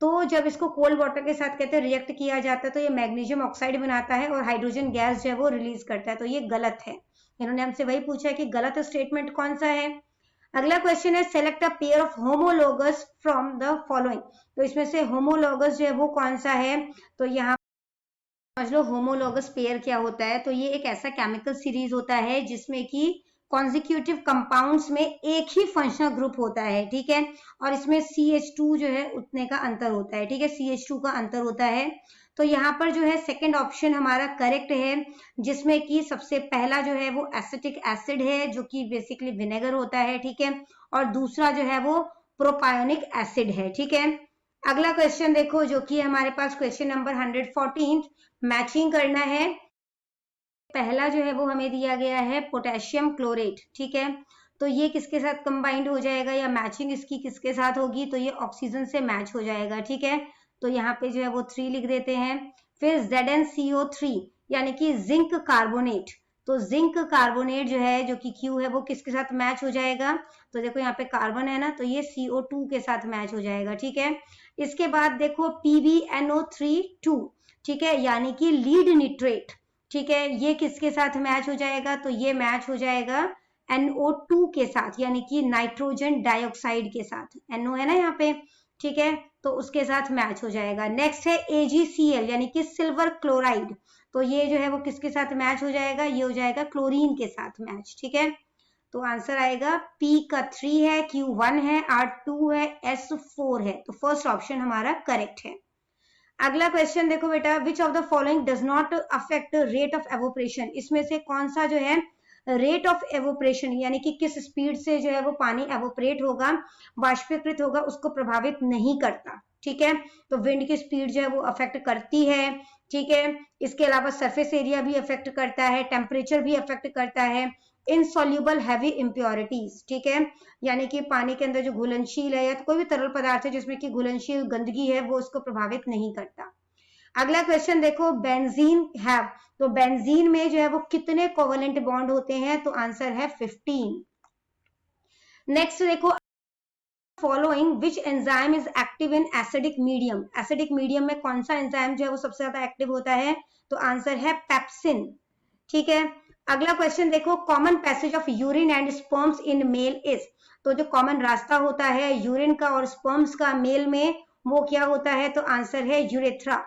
तो जब इसको कोल्ड वाटर के साथ कहते हैं रिएक्ट किया जाता है तो ये मैग्नीशियम ऑक्साइड बनाता है और हाइड्रोजन गैस जो है वो रिलीज करता है, तो ये गलत है। इन्होंने हमसे वही पूछा है कि गलत स्टेटमेंट कौन सा है। अगला क्वेश्चन है, select a pair of homologous from the following, तो इसमें से होमोलोगस जो है वो कौन सा है, तो यहाँ समझ लो होमोलोगस पेयर क्या होता है, तो ये एक ऐसा केमिकल सीरीज होता है जिसमें कि कॉन्जिक्यूटिव कंपाउंड्स में एक ही फंक्शनल ग्रुप होता है, ठीक है, और इसमें CH2 जो है उतने का अंतर होता है, ठीक है, CH2 का अंतर होता है। तो यहाँ पर जो है सेकंड ऑप्शन हमारा करेक्ट है, जिसमें कि सबसे पहला जो है वो एसिटिक एसिड है जो कि बेसिकली विनेगर होता है, ठीक है, और दूसरा जो है वो प्रोपायोनिक एसिड है, ठीक है। अगला क्वेश्चन देखो, जो कि हमारे पास क्वेश्चन नंबर 114, मैचिंग करना है। पहला जो है वो हमें दिया गया है पोटेशियम क्लोरेट, ठीक है, तो ये किसके साथ कंबाइंड हो जाएगा या मैचिंग इसकी किसके साथ होगी, तो ये ऑक्सीजन से मैच हो जाएगा, ठीक है। तो यहाँ पे जो है वो 3 लिख देते हैं। फिर ZnCO3 यानी कि जिंक कार्बोनेट, तो जिंक कार्बोनेट जो है जो कि Q है वो किसके साथ मैच हो जाएगा, तो देखो यहाँ पे कार्बन है ना, तो ये CO2 के साथ मैच हो जाएगा, ठीक है। इसके बाद देखो PbNO3 ठीक है, यानी कि लीड निट्रेट, ठीक है, ये किसके साथ मैच हो जाएगा, तो ये मैच हो जाएगा NO2 के साथ, यानी कि नाइट्रोजन डाइऑक्साइड के साथ, NO है ना यहाँ पे, ठीक है, तो उसके साथ मैच हो जाएगा। नेक्स्ट है AgCl यानी कि सिल्वर क्लोराइड, तो ये जो है वो किसके साथ मैच हो जाएगा, ये हो जाएगा क्लोरीन के साथ मैच। ठीक है, तो आंसर आएगा P का 3 है, Q 1 है, R 2 है, S 4 है, तो फर्स्ट ऑप्शन हमारा करेक्ट है। अगला क्वेश्चन देखो बेटा, विच of the following does not affect rate of evaporation, इसमें से कौन सा जो है रेट ऑफ एवोपरेशन यानी कि किस स्पीड से जो है वो पानी एवोपरेट होगा, वाष्पीकृत होगा, उसको प्रभावित नहीं करता। ठीक है, तो विंड की स्पीड जो है वो अफेक्ट करती है। ठीक है, इसके अलावा सरफेस एरिया भी अफेक्ट करता है, टेम्परेचर भी अफेक्ट करता है, इनसॉल्युबल हैवी इम्प्योरिटीज, ठीक है, यानी कि पानी के अंदर जो घुलनशील है या तो कोई भी तरल पदार्थ है जिसमें कि घुलनशील गंदगी है वो उसको प्रभावित नहीं करता। अगला क्वेश्चन देखो, बेंजीन है, तो बेंजीन में जो है वो कितने कोवेलेंट बॉन्ड होते हैं, तो आंसर है 15। नेक्स्ट देखो, following which enzyme is active in acidic medium, acidic medium में कौन सा एंजाइम जो है वो सबसे ज्यादा एक्टिव होता है, तो आंसर है पेप्सिन। ठीक है, अगला क्वेश्चन देखो, common passage of urine and sperms in male is, तो जो कॉमन रास्ता होता है यूरिन का और स्पर्म्स का मेल में वो क्या होता है, तो आंसर है यूरेथ्रा।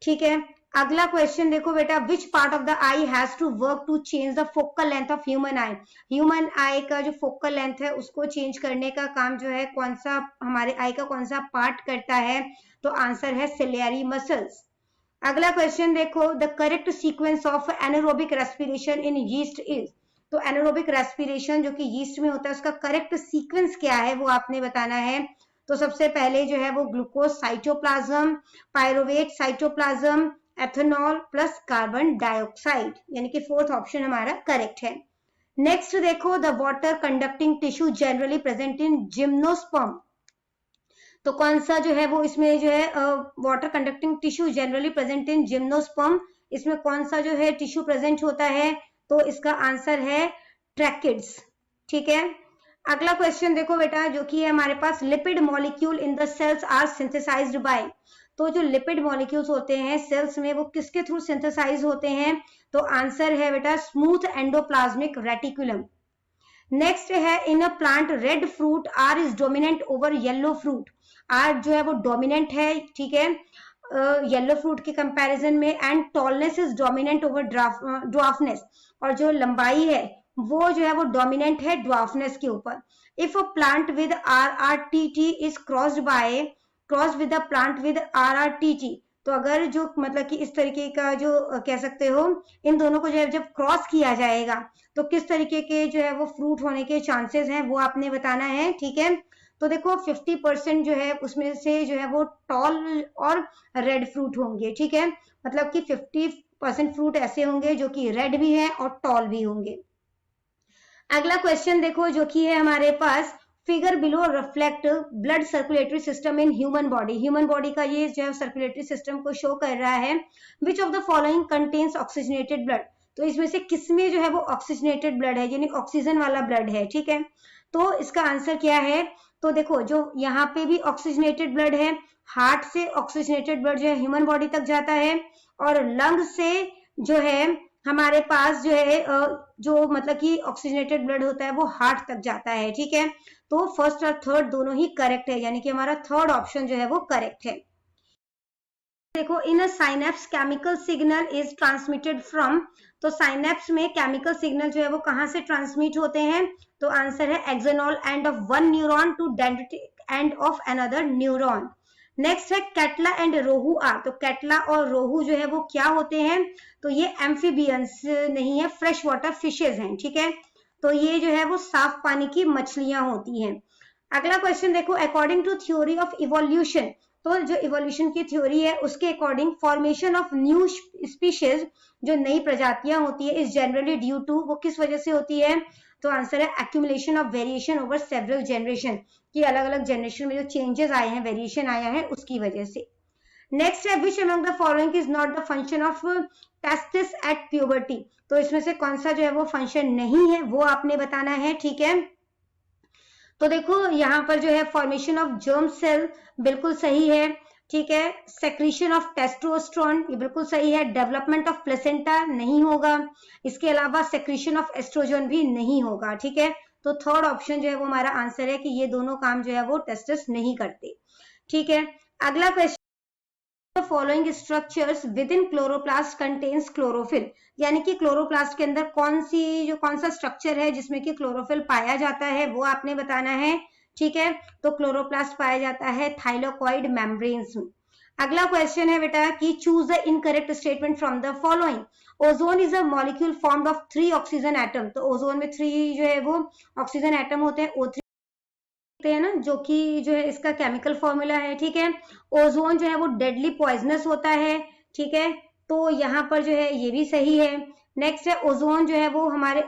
ठीक है, अगला क्वेश्चन देखो बेटा, which part of the eye has to work to change the focal length of human eye, human eye का जो फोकल लेंथ है उसको चेंज करने का काम जो है कौन सा हमारे आई का कौन सा पार्ट करता है, तो आंसर है सिलियरी मसल्स। अगला क्वेश्चन देखो, the correct sequence of anaerobic respiration in yeast is, तो एनारोबिक रेस्पिरेशन जो कि यीस्ट में होता है उसका करेक्ट सीक्वेंस क्या है वो आपने बताना है। तो सबसे पहले जो है वो glucose cytoplasm, pyruvate cytoplasm, ethanol plus carbon dioxide, यानी कि फोर्थ ऑप्शन हमारा करेक्ट है। नेक्स्ट देखो, the water conducting tissue generally present in gymnosperm, तो कौन सा जो है वो इसमें जो है water conducting tissue generally present in gymnosperm, इसमें कौन सा जो है टिश्यू प्रेजेंट होता है, तो इसका आंसर है ट्रैकिड्स। ठीक है, अगला क्वेश्चन देखो बेटा, जो कि है हमारे पास, lipid molecule in the cells are synthesised by, तो जो लिपिड मॉलिक्यूल्स होते हैं सेल्स में वो किसके थ्रू सिंथेसाइज होते हैं, तो आंसर है बेटा स्मूथ एंडोप्लाज्मिक रेटिकुलम। नेक्स्ट है, in a plant red fruit R is dominant over yellow fruit, R जो है वो डोमिनेंट है, ठीक है, येलो फ्रूट के कंपैरिजन में, and tallness is dominant over dwarfness, और जो लंबाई है वो जो है वो डोमिनेंट है ड्वार्फनेस के ऊपर। If a plant with RRTT is crossed with a plant with RRTT, तो अगर जो मतलब कि इस तरीके का जो कह सकते हो इन दोनों को जो है जब क्रॉस किया जाएगा तो किस तरीके के जो है वो फ्रूट होने के चांसेस हैं वो आपने बताना है। ठीक है, तो देखो 50% जो है उसमें से जो है वो टॉल और रेड फ्रूट होंगे। ठीक है, मतलब कि 50% फ्रूट ऐसे होंगे जो कि रेड भी है और टॉल भी होंगे। अगला क्वेश्चन देखो, जो कि है हमारे पास, figure below reflect blood circulatory system in human body, human body का ये जो है सर्कुलेटरी सिस्टम को शो कर रहा है। विच of the following contains oxygenated blood, तो इसमें से किसमें जो है वो ऑक्सीजनेटेड ब्लड है यानी ऑक्सीजन वाला ब्लड है। ठीक है, तो इसका आंसर क्या है, तो देखो जो यहाँ पे भी ऑक्सीजनेटेड ब्लड है, हार्ट से ऑक्सीजनेटेड ब्लड जो है ह्यूमन बॉडी तक जाता है, और लंग से जो है हमारे पास जो है जो मतलब कि ऑक्सीजनेटेड ब्लड होता है वो हार्ट तक जाता है। ठीक है, तो फर्स्ट और थर्ड दोनों ही करेक्ट है, यानी कि हमारा थर्ड ऑप्शन जो है वो करेक्ट है। देखो, in a synapse chemical signal is transmitted from, तो साइनेप्स में केमिकल सिग्नल जो है वो कहां से ट्रांसमिट होते हैं, तो आंसर है axonal end of one neuron to dendritic end of another neuron. Next है कैटला एंड रोहू आर, तो कैटला और रोहू जो है वो क्या होते हैं, तो ये एम्फीबियंस नहीं है, फ्रेश वाटर फिशेज हैं। ठीक है, तो ये जो है वो साफ पानी की मछलियां होती हैं। अगला क्वेश्चन देखो, according to theory of evolution, तो जो इवोल्यूशन की थ्योरी है उसके according formation of new species, जो नई प्रजातियां होती है, इज जनरली ड्यू टू, वो किस वजह से होती है, तो आंसर है accumulation of variation over several generation, कि अलग अलग जनरेशन में जो चेंजेस आए हैं, वेरिएशन आया है उसकी वजह से। नेक्स्ट है, which among the following is not the function of testis at puberty, तो इसमें से कौन सा जो है वो फंक्शन नहीं है वो आपने बताना है। ठीक है, तो देखो यहाँ पर जो है फॉर्मेशन ऑफ जर्म सेल बिल्कुल सही है। ठीक है, सेक्रीशन ऑफ टेस्टोस्टेरोन ये बिल्कुल सही है, डेवलपमेंट ऑफ प्लेसेंटा नहीं होगा, इसके अलावा सेक्रीशन ऑफ एस्ट्रोजन भी नहीं होगा। ठीक है, तो थर्ड ऑप्शन जो है वो हमारा आंसर है कि ये दोनों काम जो है वो टेस्टिस नहीं करते। ठीक है। अगला question, following structures with in chloroplast contains chlorophyll, यानी कि क्लोरोप्लास्ट के अंदर कौन सा स्ट्रक्चर है जिसमें कि क्लोरोफिल पाया जाता है, वो आपने बताना है। ठीक है, तो क्लोरोप्लास्ट पाया जाता है थाइलाकोइड मेम्ब्रेन्स में। अगला क्वेश्चन है बेटा कि choose the incorrect statement from the following. Ozone is a molecule formed of 3 oxygen atom, तो ओजोन में 3 जो है वो ऑक्सीजन एटम होते हैं, O3 है ना, जो कि जो है इसका केमिकल फॉर्मूला है। ठीक है, ओजोन जो है वो डेडली पॉइजनस होता है। ठीक है, तो यहाँ पर जो है ये भी सही है। नेक्स्ट है ओजोन जो है वो हमारे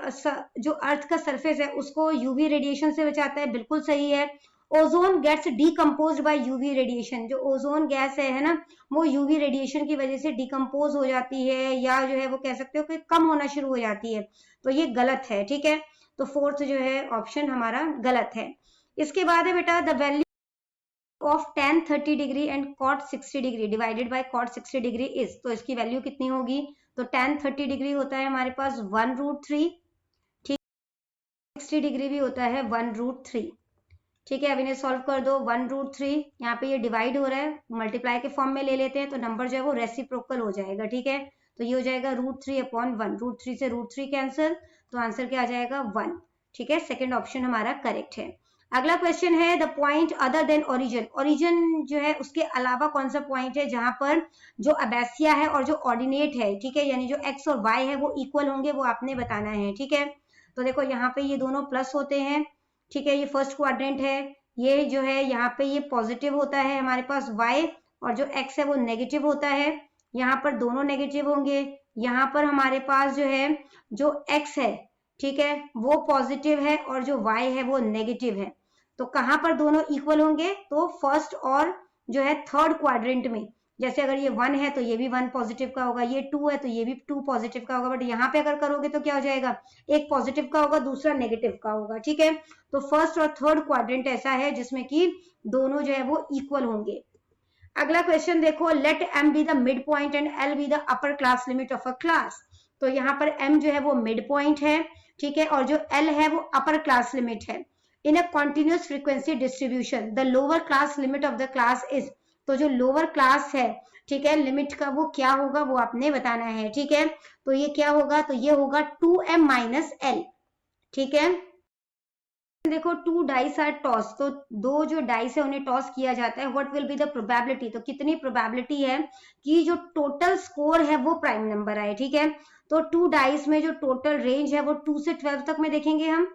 जो अर्थ का सरफेस है उसको यूवी रेडिएशन से बचाता है, बिल्कुल सही है। Ozone gets decompose by UV radiation, जो ओजोन गैस है ना, वो यूवी रेडिएशन की वजह से डिकम्पोज हो जाती है, या जो है वो कह सकते हो कि कम होना शुरू हो जाती है, तो ये गलत है। ठीक है, तो फोर्थ जो है ऑप्शन हमारा गलत है। इसके बाद है बेटा the value of tan 30 degree and cot 60 degree divided by cot 60 degree is, तो इसकी वैल्यू कितनी होगी? तो tan 30 डिग्री होता है हमारे पास 1√3, ठीक, 60 डिग्री भी होता है 1√3। ठीक है, अब इन्हें सॉल्व कर दो। 1√3 यहाँ पे ये डिवाइड हो रहा है, मल्टीप्लाई के फॉर्म में ले लेते हैं तो नंबर जो है वो रेसिप्रोकल हो जाएगा। ठीक है, तो ये हो जाएगा √3/1, √3 से √3 कैंसिल, तो आंसर क्या आ जाएगा 1। ठीक है, सेकेंड ऑप्शन हमारा करेक्ट है। अगला क्वेश्चन है the point other than origin, origin जो है उसके अलावा कौन सा पॉइंट है जहां पर जो अबैसिया है और जो ऑर्डिनेट है, ठीक है, यानी जो एक्स और वाई है वो इक्वल होंगे, वो आपने बताना है। ठीक है, तो देखो यहाँ पे ये दोनों प्लस होते हैं। ठीक है, ये फर्स्ट क्वाड्रेंट है, ये जो है यहाँ पे ये पॉजिटिव होता है हमारे पास y, और जो x है वो नेगेटिव होता है। यहाँ पर दोनों नेगेटिव होंगे। यहाँ पर हमारे पास जो है जो x है, ठीक है, वो पॉजिटिव है और जो y है वो नेगेटिव है। तो कहाँ पर दोनों इक्वल होंगे? तो फर्स्ट और जो है थर्ड क्वाड्रेंट में। जैसे अगर ये 1 है तो ये भी 1 पॉजिटिव का होगा, ये 2 है तो ये भी 2 पॉजिटिव का होगा, बट यहाँ पे अगर करोगे तो क्या हो जाएगा? एक पॉजिटिव का होगा, दूसरा नेगेटिव का होगा। ठीक है, तो फर्स्ट और थर्ड क्वाड्रेंट ऐसा है जिसमें कि दोनों जो है वो इक्वल होंगे। अगला क्वेश्चन देखो, let m be the mid point and l be the upper class limit of a class. तो यहाँ पर m जो है वो मिड पॉइंट है, ठीक है, और जो l है वो अपर क्लास लिमिट है। In a continuous frequency distribution the lower class limit of the class is, तो जो लोअर क्लास है, ठीक है, लिमिट का वो क्या होगा वो आपने बताना है। ठीक है, तो ये क्या होगा? तो ये होगा 2m माइनस l। ठीक है, देखो 2 डाइस आर टॉस, तो दो जो डाइस है उन्हें टॉस किया जाता है। What will be the probability, तो कितनी प्रोबेबिलिटी है कि जो टोटल स्कोर है वो प्राइम नंबर आए। ठीक है, तो 2 डाइस में जो टोटल रेंज है वो 2 से 12 तक में देखेंगे हम।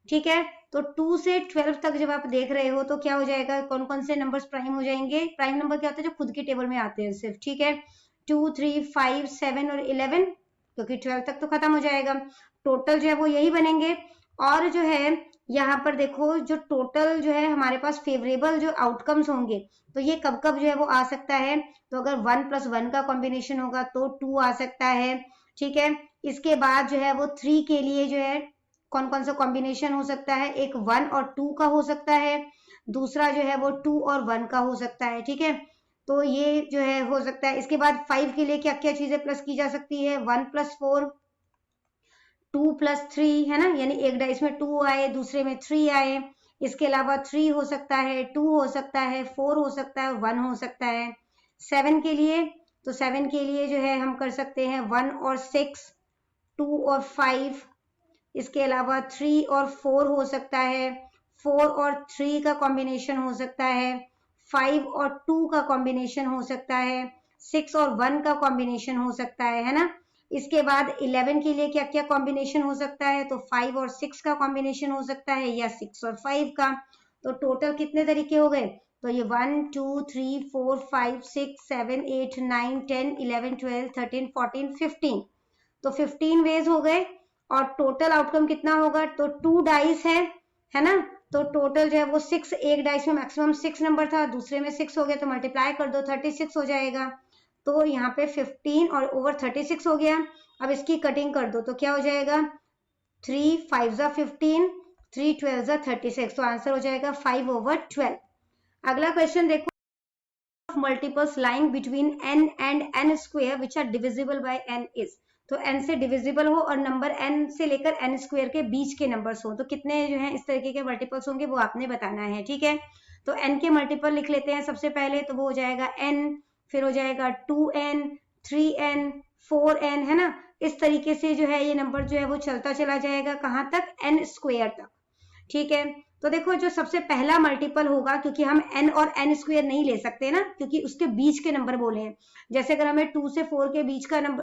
ठीक है, तो 2 से 12 तक जब आप देख रहे हो तो क्या हो जाएगा? कौन कौन से नंबर्स प्राइम हो जाएंगे? प्राइम नंबर क्या होता है? जो खुद की टेबल में आते हैं सिर्फ। ठीक है, 2, 3, 5, 7 और 11, क्योंकि 12 तक तो खत्म हो जाएगा। टोटल जो है वो यही बनेंगे। और जो है यहाँ पर देखो जो टोटल जो है हमारे पास फेवरेबल जो आउटकम्स होंगे, तो ये कब कब जो है वो आ सकता है? तो अगर 1 + 1 का कॉम्बिनेशन होगा तो 2 आ सकता है। ठीक है, इसके बाद जो है वो 3 के लिए जो है कौन कौन सा कॉम्बिनेशन हो सकता है? एक 1 और 2 का हो सकता है, दूसरा जो है वो 2 और 1 का हो सकता है। ठीक है, तो ये जो है हो सकता है। इसके बाद 5 के लिए क्या क्या चीजें प्लस की जा सकती है? 1 + 4, 2 + 3, है ना, यानी एक डाइस में 2 आए, दूसरे में 3 आए। इसके अलावा 3 हो सकता है, 2 हो सकता है, 4 हो सकता है, 1 हो सकता है। 7 के लिए, तो 7 के लिए जो है हम कर सकते हैं 1 और 6, 2 और 5। इसके अलावा 3 और 4 हो सकता है, 4 और 3 का कॉम्बिनेशन हो सकता है, 5 और 2 का कॉम्बिनेशन हो सकता है, 6 और 1 का कॉम्बिनेशन हो सकता है ना। इसके बाद 11 के लिए क्या क्या कॉम्बिनेशन हो सकता है? तो 5 और 6 का कॉम्बिनेशन हो सकता है, या 6 और 5 का। तो टोटल कितने तरीके हो गए? तो ये 1, 2, 3, 4, 5, 6, 7, 8, 9, 10, 11, 12, 13, 14, 15, तो 15 वेज हो गए। और टोटल आउटकम कितना होगा? तो 2 डाइस है ना, तो टोटल जो है वो 6, एक डाइस में मैक्सिमम 6 नंबर था, दूसरे में 6 हो गया, तो मल्टीप्लाई कर दो, 36 हो जाएगा। तो यहाँ पे 15 और ओवर 36 हो गया। अब इसकी कटिंग कर दो तो क्या हो जाएगा? 3 5 ज़ा 15, 3 12 ज़ा 36, तो आंसर हो जाएगा 5/12। अगला क्वेश्चन देखो, multiples lying between n and n square which are divisible by n is, तो n से डिविजिबल हो और नंबर n से लेकर n स्क्वायर के बीच के नंबर्स हो, तो कितने जो है इस तरीके के मल्टीपल्स होंगे वो आपने बताना है। ठीक है, तो n के मल्टीपल लिख लेते हैं सबसे पहले, तो वो हो जाएगा n, फिर हो जाएगा 2n, 3n, 4n, है ना। इस तरीके से जो है ये नंबर जो है वो चलता चला जाएगा कहाँ तक, n स्क्वायर तक, ठीक है। तो देखो जो सबसे पहला मल्टीपल होगा, क्योंकि हम n और n स्क्वायर नहीं ले सकते ना, क्योंकि उसके बीच के नंबर बोले हैं। जैसे अगर हमें 2 से 4 के बीच का नंबर,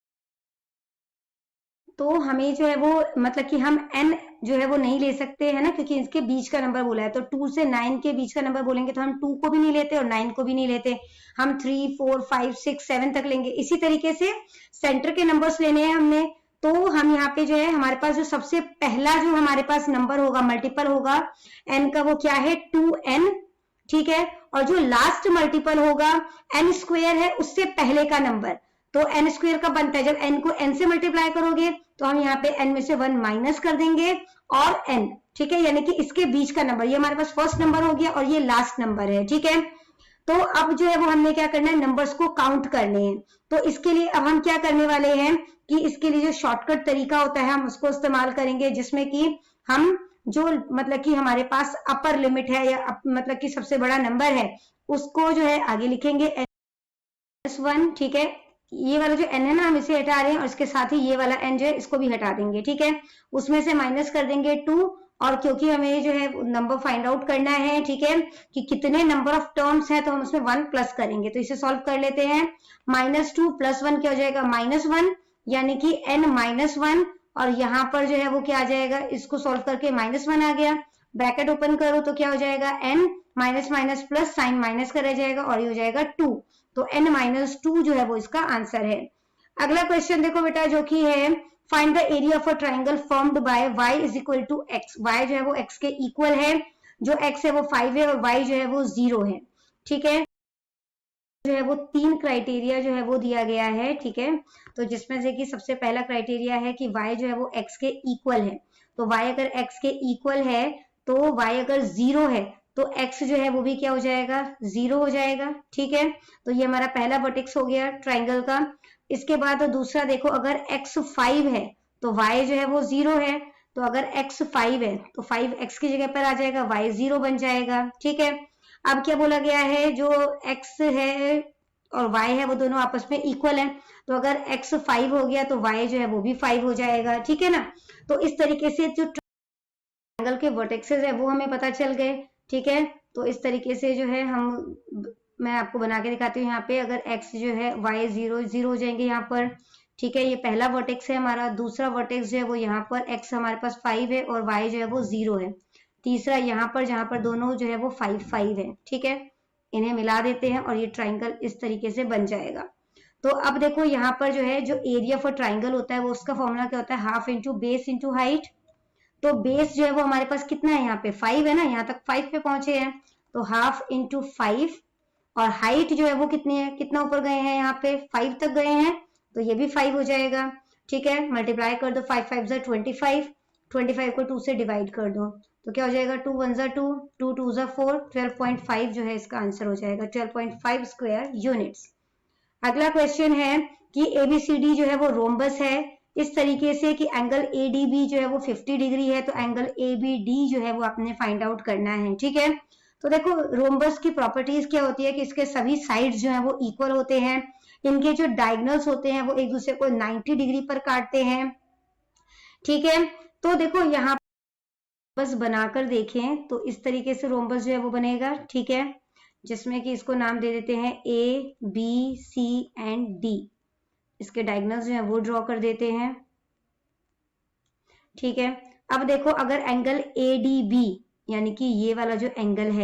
तो हमें जो है वो मतलब कि हम n जो है वो नहीं ले सकते है ना, क्योंकि इसके बीच का नंबर बोला है। तो 2 से 9 के बीच का नंबर बोलेंगे तो हम 2 को भी नहीं लेते और 9 को भी नहीं लेते, हम 3, 4, 5, 6, 7 तक लेंगे। इसी तरीके से सेंटर के नंबर्स लेने हैं हमने, तो हम यहाँ पे जो है हमारे पास जो सबसे पहला जो हमारे पास नंबर होगा, मल्टीपल होगा n का, वो क्या है 2n, ठीक है। और जो लास्ट मल्टीपल होगा n स्क्वायर है उससे पहले का नंबर, तो n स्क्वायर का बनता है, जब n को n से मल्टीप्लाई करोगे तो हम यहाँ पे n में से 1 माइनस कर देंगे और n, ठीक है, यानी कि इसके बीच का नंबर, ये हमारे पास फर्स्ट नंबर हो गया और ये लास्ट नंबर है, ठीक है। तो अब जो है वो हमने क्या करना है, नंबर्स को काउंट करने हैं। तो इसके लिए अब हम क्या करने वाले हैं कि इसके लिए जो शॉर्टकट तरीका होता है हम उसको इस्तेमाल करेंगे, जिसमें कि हम जो मतलब कि हमारे पास अपर लिमिट है या मतलब कि सबसे बड़ा नंबर है उसको जो है आगे लिखेंगे n+1, ठीक है। ये वाला जो n है ना हम इसे हटा रहे हैं और इसके साथ ही ये वाला n जो है इसको भी हटा देंगे, ठीक है। उसमें से माइनस कर देंगे 2, और क्योंकि हमें जो है नंबर फाइंड आउट करना है, ठीक है, कि कितने नंबर ऑफ टर्म्स है, तो हम उसमें 1 प्लस करेंगे। तो इसे सॉल्व कर लेते हैं। -2 + 1 क्या हो जाएगा, -1, यानी कि n-1, और यहाँ पर जो है वो क्या आ जाएगा, इसको सॉल्व करके -1 आ गया। ब्रैकेट ओपन करो तो क्या हो जाएगा, n minus minus plus, sign minus का रह जाएगा और ये हो जाएगा 2। तो n-2 जो है वो इसका आंसर है। अगला क्वेश्चन देखो बेटा, जो कि है find the area of a triangle formed by y = x। y जो है वो x के इक्वल है, जो x है वो 5 है और y जो है वो 0 है, ठीक है। जो है वो 3 क्राइटेरिया जो है वो दिया गया है, ठीक है। तो जिसमें से कि सबसे पहला क्राइटेरिया है कि y जो है वो x के इक्वल है। तो y अगर x के इक्वल है, तो y अगर 0 है तो x जो है वो भी क्या हो जाएगा, 0 हो जाएगा, ठीक है। तो ये हमारा पहला वर्टेक्स हो गया ट्राइंगल का। इसके बाद दूसरा देखो, अगर x 5 है तो y जो है वो 0 है। तो अगर x 5 है तो 5 x की जगह पर आ जाएगा, y 0 बन जाएगा, ठीक है। अब क्या बोला गया है, जो x है और y है वो दोनों आपस में इक्वल है। तो अगर x 5 हो गया तो y जो है वो भी 5 हो जाएगा, ठीक है ना। तो इस तरीके से जो ट्रायंगल के वर्टेक्सेस है वो हमें पता चल गए, ठीक है। तो इस तरीके से जो है मैं आपको बना के दिखाती हूँ। यहाँ पे अगर x जो है y 0 हो जाएंगे यहाँ पर, ठीक है। ये पहला वर्टेक्स है हमारा। दूसरा वर्टेक्स जो है वो यहाँ पर x हमारे पास 5 है और y जो है वो 0 है। तीसरा यहाँ पर, जहाँ पर दोनों जो है वो 5 है, ठीक है। इन्हें मिला देते हैं और ये ट्राइंगल इस तरीके से बन जाएगा। तो अब देखो यहाँ पर जो है, जो एरिया फॉर ट्राइंगल होता है वो उसका फॉर्मूला क्या होता है, half into base into height. तो बेस जो है वो हमारे पास कितना है, यहाँ पे 5 है ना, यहाँ तक 5 पे पहुंचे हैं, तो हाफ इंटू 5, और हाइट जो है वो कितनी है, कितना ऊपर गए हैं, यहाँ पे 5 तक गए हैं, तो ये भी 5 हो जाएगा, ठीक है। मल्टीप्लाई कर दो, 5 5 = 25, 25 को 2 से डिवाइड कर दो, तो क्या हो जाएगा, 2 1 = 2, 2 2 = 4, 12.5 जो है इसका आंसर हो जाएगा, 12.5 स्क्वायर यूनिट्स। अगला क्वेश्चन है कि ABCD जो है वो रोम्बस है इस तरीके से कि एंगल ADB जो है वो 50 डिग्री है, तो एंगल ABD जो है वो आपने फाइंड आउट करना है, ठीक है। तो देखो रोम्बस की प्रॉपर्टीज क्या होती है कि इसके सभी साइड्स जो है वो इक्वल होते हैं, इनके जो डायगोनल्स होते हैं वो एक दूसरे को 90 डिग्री पर काटते हैं, ठीक है। तो देखो यहाँ बस बनाकर देखें तो इस तरीके से रोम्बस जो है वो बनेगा, ठीक है, जिसमें कि इसको नाम दे देते हैं A, B, C and D। इसके डायगोनल्स जो है वो ड्रॉ कर देते हैं, ठीक है। अब देखो अगर एंगल ADB यानी कि ये वाला जो एंगल है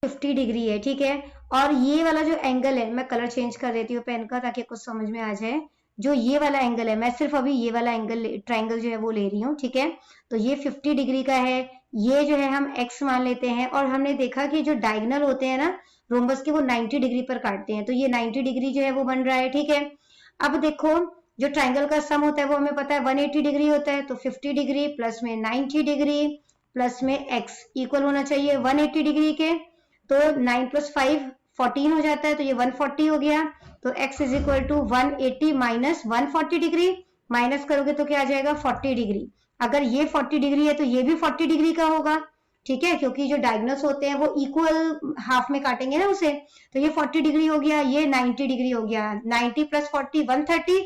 50 डिग्री है, ठीक है, और ये वाला जो एंगल है, मैं कलर चेंज कर देती हूँ पेन का ताकि कुछ समझ में आ जाए। जो ये वाला एंगल है, मैं सिर्फ अभी ये वाला एंगल ट्राइंगल जो है वो ले रही हूँ, ठीक है। तो ये 50 डिग्री का है, ये जो है हम x मान लेते हैं, और हमने देखा कि जो डायगोनल होते हैं ना रोम्बस के वो 90 डिग्री पर काटते हैं, तो ये 90 डिग्री जो है वो बन रहा है, ठीक है। अब देखो जो ट्राइंगल का सम होता है वो हमें पता है 180 डिग्री होता है, तो 50 डिग्री प्लस में 90 डिग्री प्लस में x इक्वल होना चाहिए 180 डिग्री के, तो 9 + 5 14 हो जाता है, तो ये 140 हो गया। तो x = 180 माइनस 140 डिग्री, माइनस करोगे तो क्या आ जाएगा 40 डिग्री। अगर ये 40 डिग्री है तो ये भी 40 डिग्री का होगा, ठीक है, क्योंकि जो डायगोनल्स होते हैं वो इक्वल हाफ में काटेंगे ना उसे, तो ये 40 डिग्री हो गया, ये 90 डिग्री हो गया, 90 प्लस 40 130,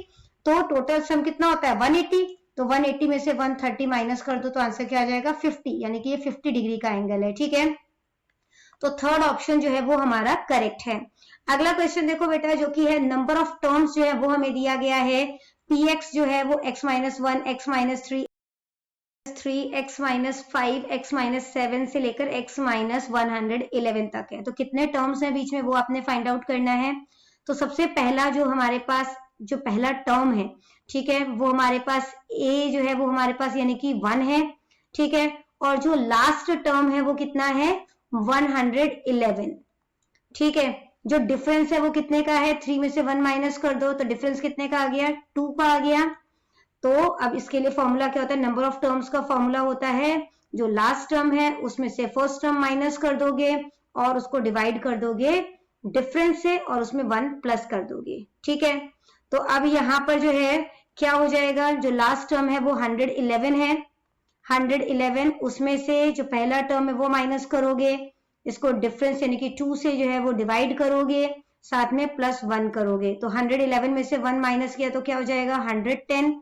तो टोटल सम कितना होता है 180, तो 180 में से 130 माइनस कर दो तो आंसर क्या आ जाएगा 50, यानी कि ये 50 डिग्री का एंगल है। ठीक है, तो थर्ड ऑप्शन जो है वो हमारा करेक्ट है। अगला क्वेश्चन देखो बेटा, जो कि है नंबर ऑफ टर्म्स जो है वो हमें दिया गया है, px जो है वो x minus 1, x minus 3, x minus 5, x minus 7 से लेकर x माइनस 111 तक है। तो कितने टर्म्स हैं बीच में वो आपने फाइंड आउट करना है। तो सबसे पहला जो हमारे पास जो पहला टर्म है, ठीक है, वो हमारे पास a जो है वो हमारे पास यानी कि 1 है। ठीक है, और जो लास्ट टर्म है वो कितना है 111। ठीक है, जो डिफरेंस है वो कितने का है, 3 में से 1 माइनस कर दो तो डिफरेंस कितने का आ गया 2 का आ गया। तो अब इसके लिए फॉर्मूला क्या होता है, नंबर ऑफ टर्म्स का फॉर्मूला होता है जो लास्ट टर्म है उसमें से फर्स्ट टर्म माइनस कर दोगे और उसको डिवाइड कर दोगे डिफरेंस से और उसमें 1 प्लस कर दोगे। ठीक है, तो अब यहाँ पर जो है क्या हो जाएगा, जो लास्ट टर्म है वो 111 है, 111 उसमें से जो पहला टर्म है वो माइनस करोगे, इसको डिफरेंस यानी कि 2 से जो है वो डिवाइड करोगे, साथ में प्लस 1 करोगे, तो 111 में से 1 माइनस किया तो क्या हो जाएगा 110,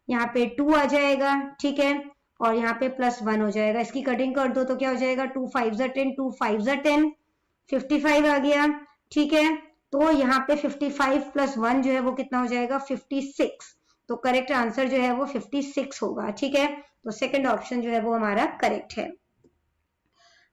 यहाँ पे 2 आ जाएगा। ठीक है, और यहाँ पे प्लस 1 हो जाएगा, इसकी कटिंग कर दो तो क्या हो जाएगा 2 5 10, 2 5 10, 55 आ गया। ठीक है, तो यहाँ पे 55 प्लस 1 जो है वो कितना हो जाएगा 56, तो करेक्ट आंसर जो है वो 56 होगा। ठीक है, तो सेकंड ऑप्शन जो है वो हमारा करेक्ट है।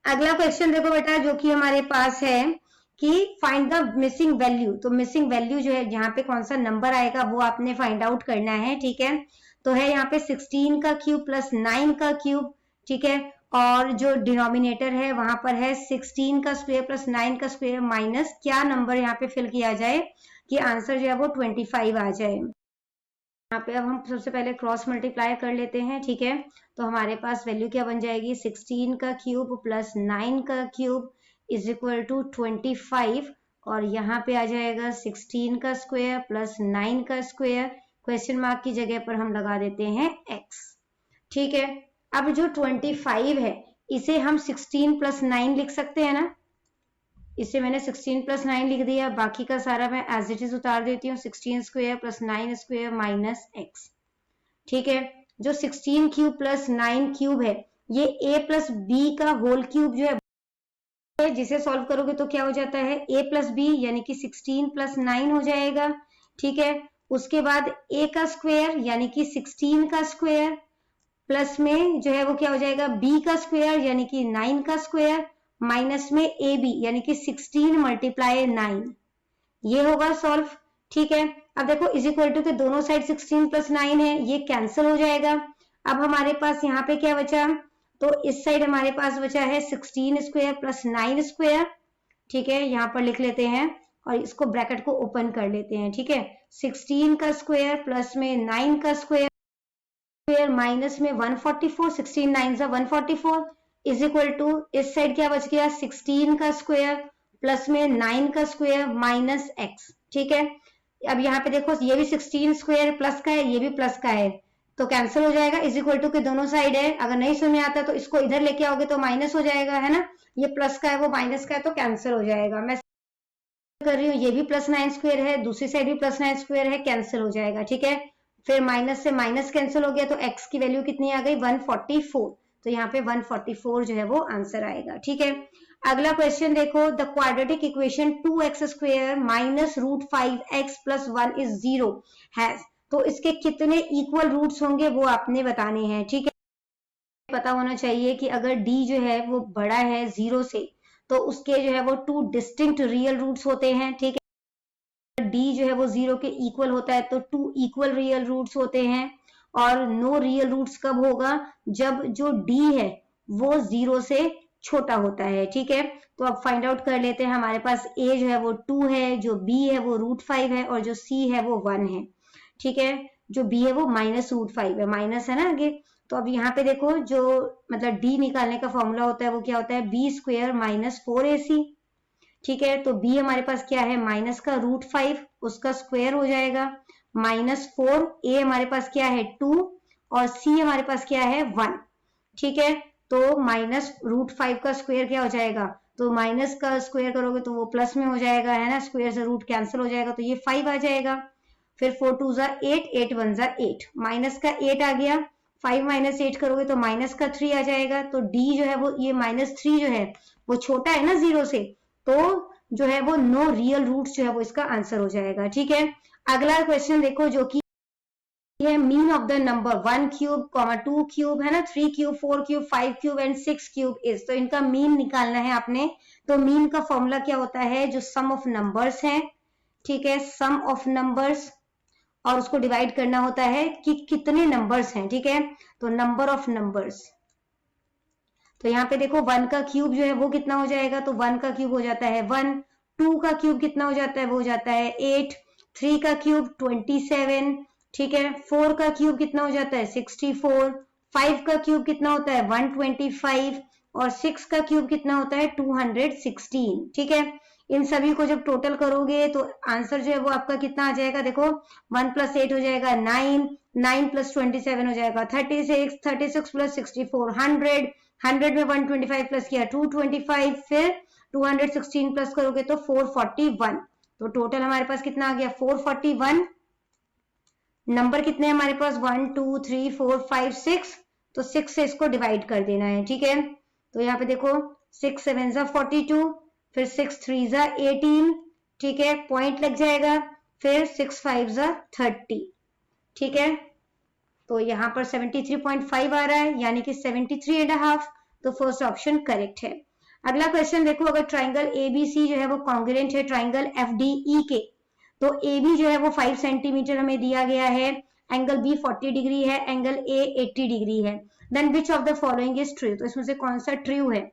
अगला क्वेश्चन देखो बेटा, जो कि हमारे पास है कि फाइंड द मिसिंग वैल्यू, तो मिसिंग वैल्यू जो है यहाँ पे कौन सा नंबर आएगा वो आपने फाइंड आउट करना है। ठीक है, तो है यहाँ पे 16 का क्यूब प्लस 9 का क्यूब। ठीक है, और जो डिनोमिनेटर है वहां पर है 16 का स्क्वायर प्लस 9 का स्क्वायर माइनस क्या नंबर यहाँ पे फिल किया जाए कि आंसर जो है वो 25 आ जाए। यहाँ पे अब हम सबसे पहले क्रॉस मल्टीप्लाई कर लेते हैं। ठीक है, तो हमारे पास वैल्यू क्या बन जाएगी 16 का क्यूब प्लस 9 का क्यूब इज इक्वल टू 25, और यहाँ पे आ जाएगा 16 का स्क्वायर प्लस 9 का स्क्वायर, क्वेश्चन मार्क की जगह पर हम लगा देते हैं x। ठीक है, अब जो 25 है इसे हम 16 प्लस 9 लिख सकते हैं ना, इसे मैंने 16 प्लस 9 लिख दिया, बाकी का सारा मैं एज इट इज उतार देती हूँ, 16 square plus 9 square minus x। ठीक है, जो 16 क्यूब प्लस 9 क्यूब है ये a प्लस बी का होल क्यूब जो है, जिसे सॉल्व करोगे तो क्या हो जाता है a प्लस बी यानी कि 16 प्लस 9 हो जाएगा। ठीक है, उसके बाद a का स्क्वायर यानी कि 16 का स्क्वायर प्लस में जो है वो क्या हो जाएगा b का स्क्वायर यानी कि 9 का स्क्वायर माइनस में ए बी यानी कि 16 मल्टीप्लाई 9, ये होगा सॉल्व। ठीक है, अब देखो इज इक्वल टू के दोनों साइड 16 प्लस 9 है, ये कैंसिल हो जाएगा। अब हमारे पास यहाँ पे क्या बचा, तो इस साइड हमारे पास बचा है 16 स्क्वायर प्लस 9 स्क्वायर। ठीक है, यहाँ पर लिख लेते हैं और इसको ब्रैकेट को ओपन कर लेते हैं। ठीक है, 16 का स्क्वायर प्लस में 9 का स्क्वायर माइनस में 144, 16 9 सा 144 इज इक्वल टू इस साइड क्या बच गया 16 का स्क्वायर प्लस में 9 का स्क्वायर माइनस x। ठीक है, अब यहाँ पे देखो ये भी 16 स्क्वायर प्लस का है, ये भी प्लस का है, तो कैंसिल हो जाएगा। इज इक्वल टू के दोनों साइड है, अगर नहीं समझ में आता तो इसको इधर लेके आओगे तो माइनस हो जाएगा, है ना, ये प्लस का है वो माइनस का है तो कैंसिल हो जाएगा। मैं कर रही हूँ, ये भी प्लस 9 स्क्वायर है, दूसरी साइड भी प्लस 9 स्क्वायर है, कैंसिल हो जाएगा। ठीक है, फिर माइनस से माइनस कैंसिल हो गया तो x की वैल्यू कितनी आ गई 144, तो यहाँ पे 144 जो है वो आंसर आएगा। ठीक है, अगला क्वेश्चन देखो, the quadratic equation 2x square minus root 5x plus 1 is 0 has, तो इसके कितने इक्वल रूट्स होंगे वो आपने बताने हैं। ठीक है, पता होना चाहिए कि अगर d जो है वो बड़ा है 0 से तो उसके जो है वो 2 डिस्टिंक्ट रियल रूट्स होते हैं। ठीक है, d जो है वो 0 के इक्वल होता है तो 2 इक्वल रियल रूट्स होते हैं, और नो रियल रूट्स कब होगा, जब जो d है वो 0 से छोटा होता है। ठीक है, तो अब फाइंड आउट कर लेते हैं। हमारे पास a जो है वो 2 है, जो b है वो √5 है, और जो c है वो 1 है। ठीक है, जो b है वो माइनस √5 है, माइनस है ना आगे, तो अब यहाँ पे देखो जो मतलब d निकालने का फॉर्मूला होता है वो क्या होता है b स्क्वायर माइनस 4ac। ठीक है, तो b हमारे पास क्या है माइनस का √5, उसका स्क्वायर हो जाएगा माइनस 4, a हमारे पास क्या है 2 और c हमारे पास क्या है 1। ठीक है, तो -√5 का स्क्वायर क्या हो जाएगा, तो माइनस का स्क्वायर करोगे तो वो प्लस में हो जाएगा, है ना, स्क्वायर से रूट कैंसिल हो जाएगा, तो ये 5 आ जाएगा। फिर 4 2 ज़ा 8, 8 1 ज़ा 8, माइनस का 8 आ गया, 5 माइनस 8 करोगे तो माइनस का 3 आ जाएगा। तो डी जो है वो ये -3 जो है वो छोटा है ना 0 से, तो जो है वो नो रियल रूट जो है वो इसका आंसर हो जाएगा। ठीक है, अगला क्वेश्चन देखो जो कि है mean of the number 1 cube, 2 cube, है ना, 3 cube, 4 cube, 5 cube and 6 cube is, तो इनका मीन निकालना है आपने। तो मीन का फॉर्मूला क्या होता है, जो सम ऑफ नंबर्स है, ठीक है, सम ऑफ नंबर्स, और उसको डिवाइड करना होता है कि कितने नंबर्स हैं। ठीक है, तो नंबर ऑफ नंबर्स, तो यहाँ पे देखो 1 का क्यूब जो है वो कितना हो जाएगा, तो 1 का क्यूब हो जाता है 1, 2 का क्यूब कितना हो जाता है, वो हो जाता है 8, 3 का क्यूब 27, ठीक है, 4 का क्यूब कितना हो जाता है 64, 5 का क्यूब कितना होता है 125, और 6 का क्यूब कितना होता है 216। ठीक है, इन सभी को जब टोटल करोगे तो आंसर जो है वो आपका कितना आ जाएगा, देखो 1 + 8 हो जाएगा 9, 9 + 27 हो जाएगा 36, 36 + 64 100, 100 में 125 प्लस किया 225, फिर 216 प्लस करोगे तो 441, तो टोटल हमारे पास कितना आ गया 441। नंबर कितने हैं हमारे पास 1 2 3 4 5 6, तो 6 से इसको डिवाइड कर देना है। ठीक है, तो यहाँ पे देखो 6 7 ज़ा 42, फिर 6 3 ज़ा 18, ठीक है, पॉइंट लग जाएगा, फिर 6 5 ज़ा 30। ठीक है, तो यहाँ पर 73.5 आ रहा है, यानी कि 73.5, तो फर्स्ट ऑप्शन करेक्ट है। अगला क्वेश्चन देखो, अगर ट्राइंगल एबीसी जो है वो कॉन्ग्रुएंट है ट्राइंगल एफडीई के, तो AB जो है वो 5 सेंटीमीटर हमें दिया गया है, एंगल B 40 डिग्री है, एंगल A 80 डिग्री है, then which of the following is true, तो इसमें से कौन सा ट्रू है।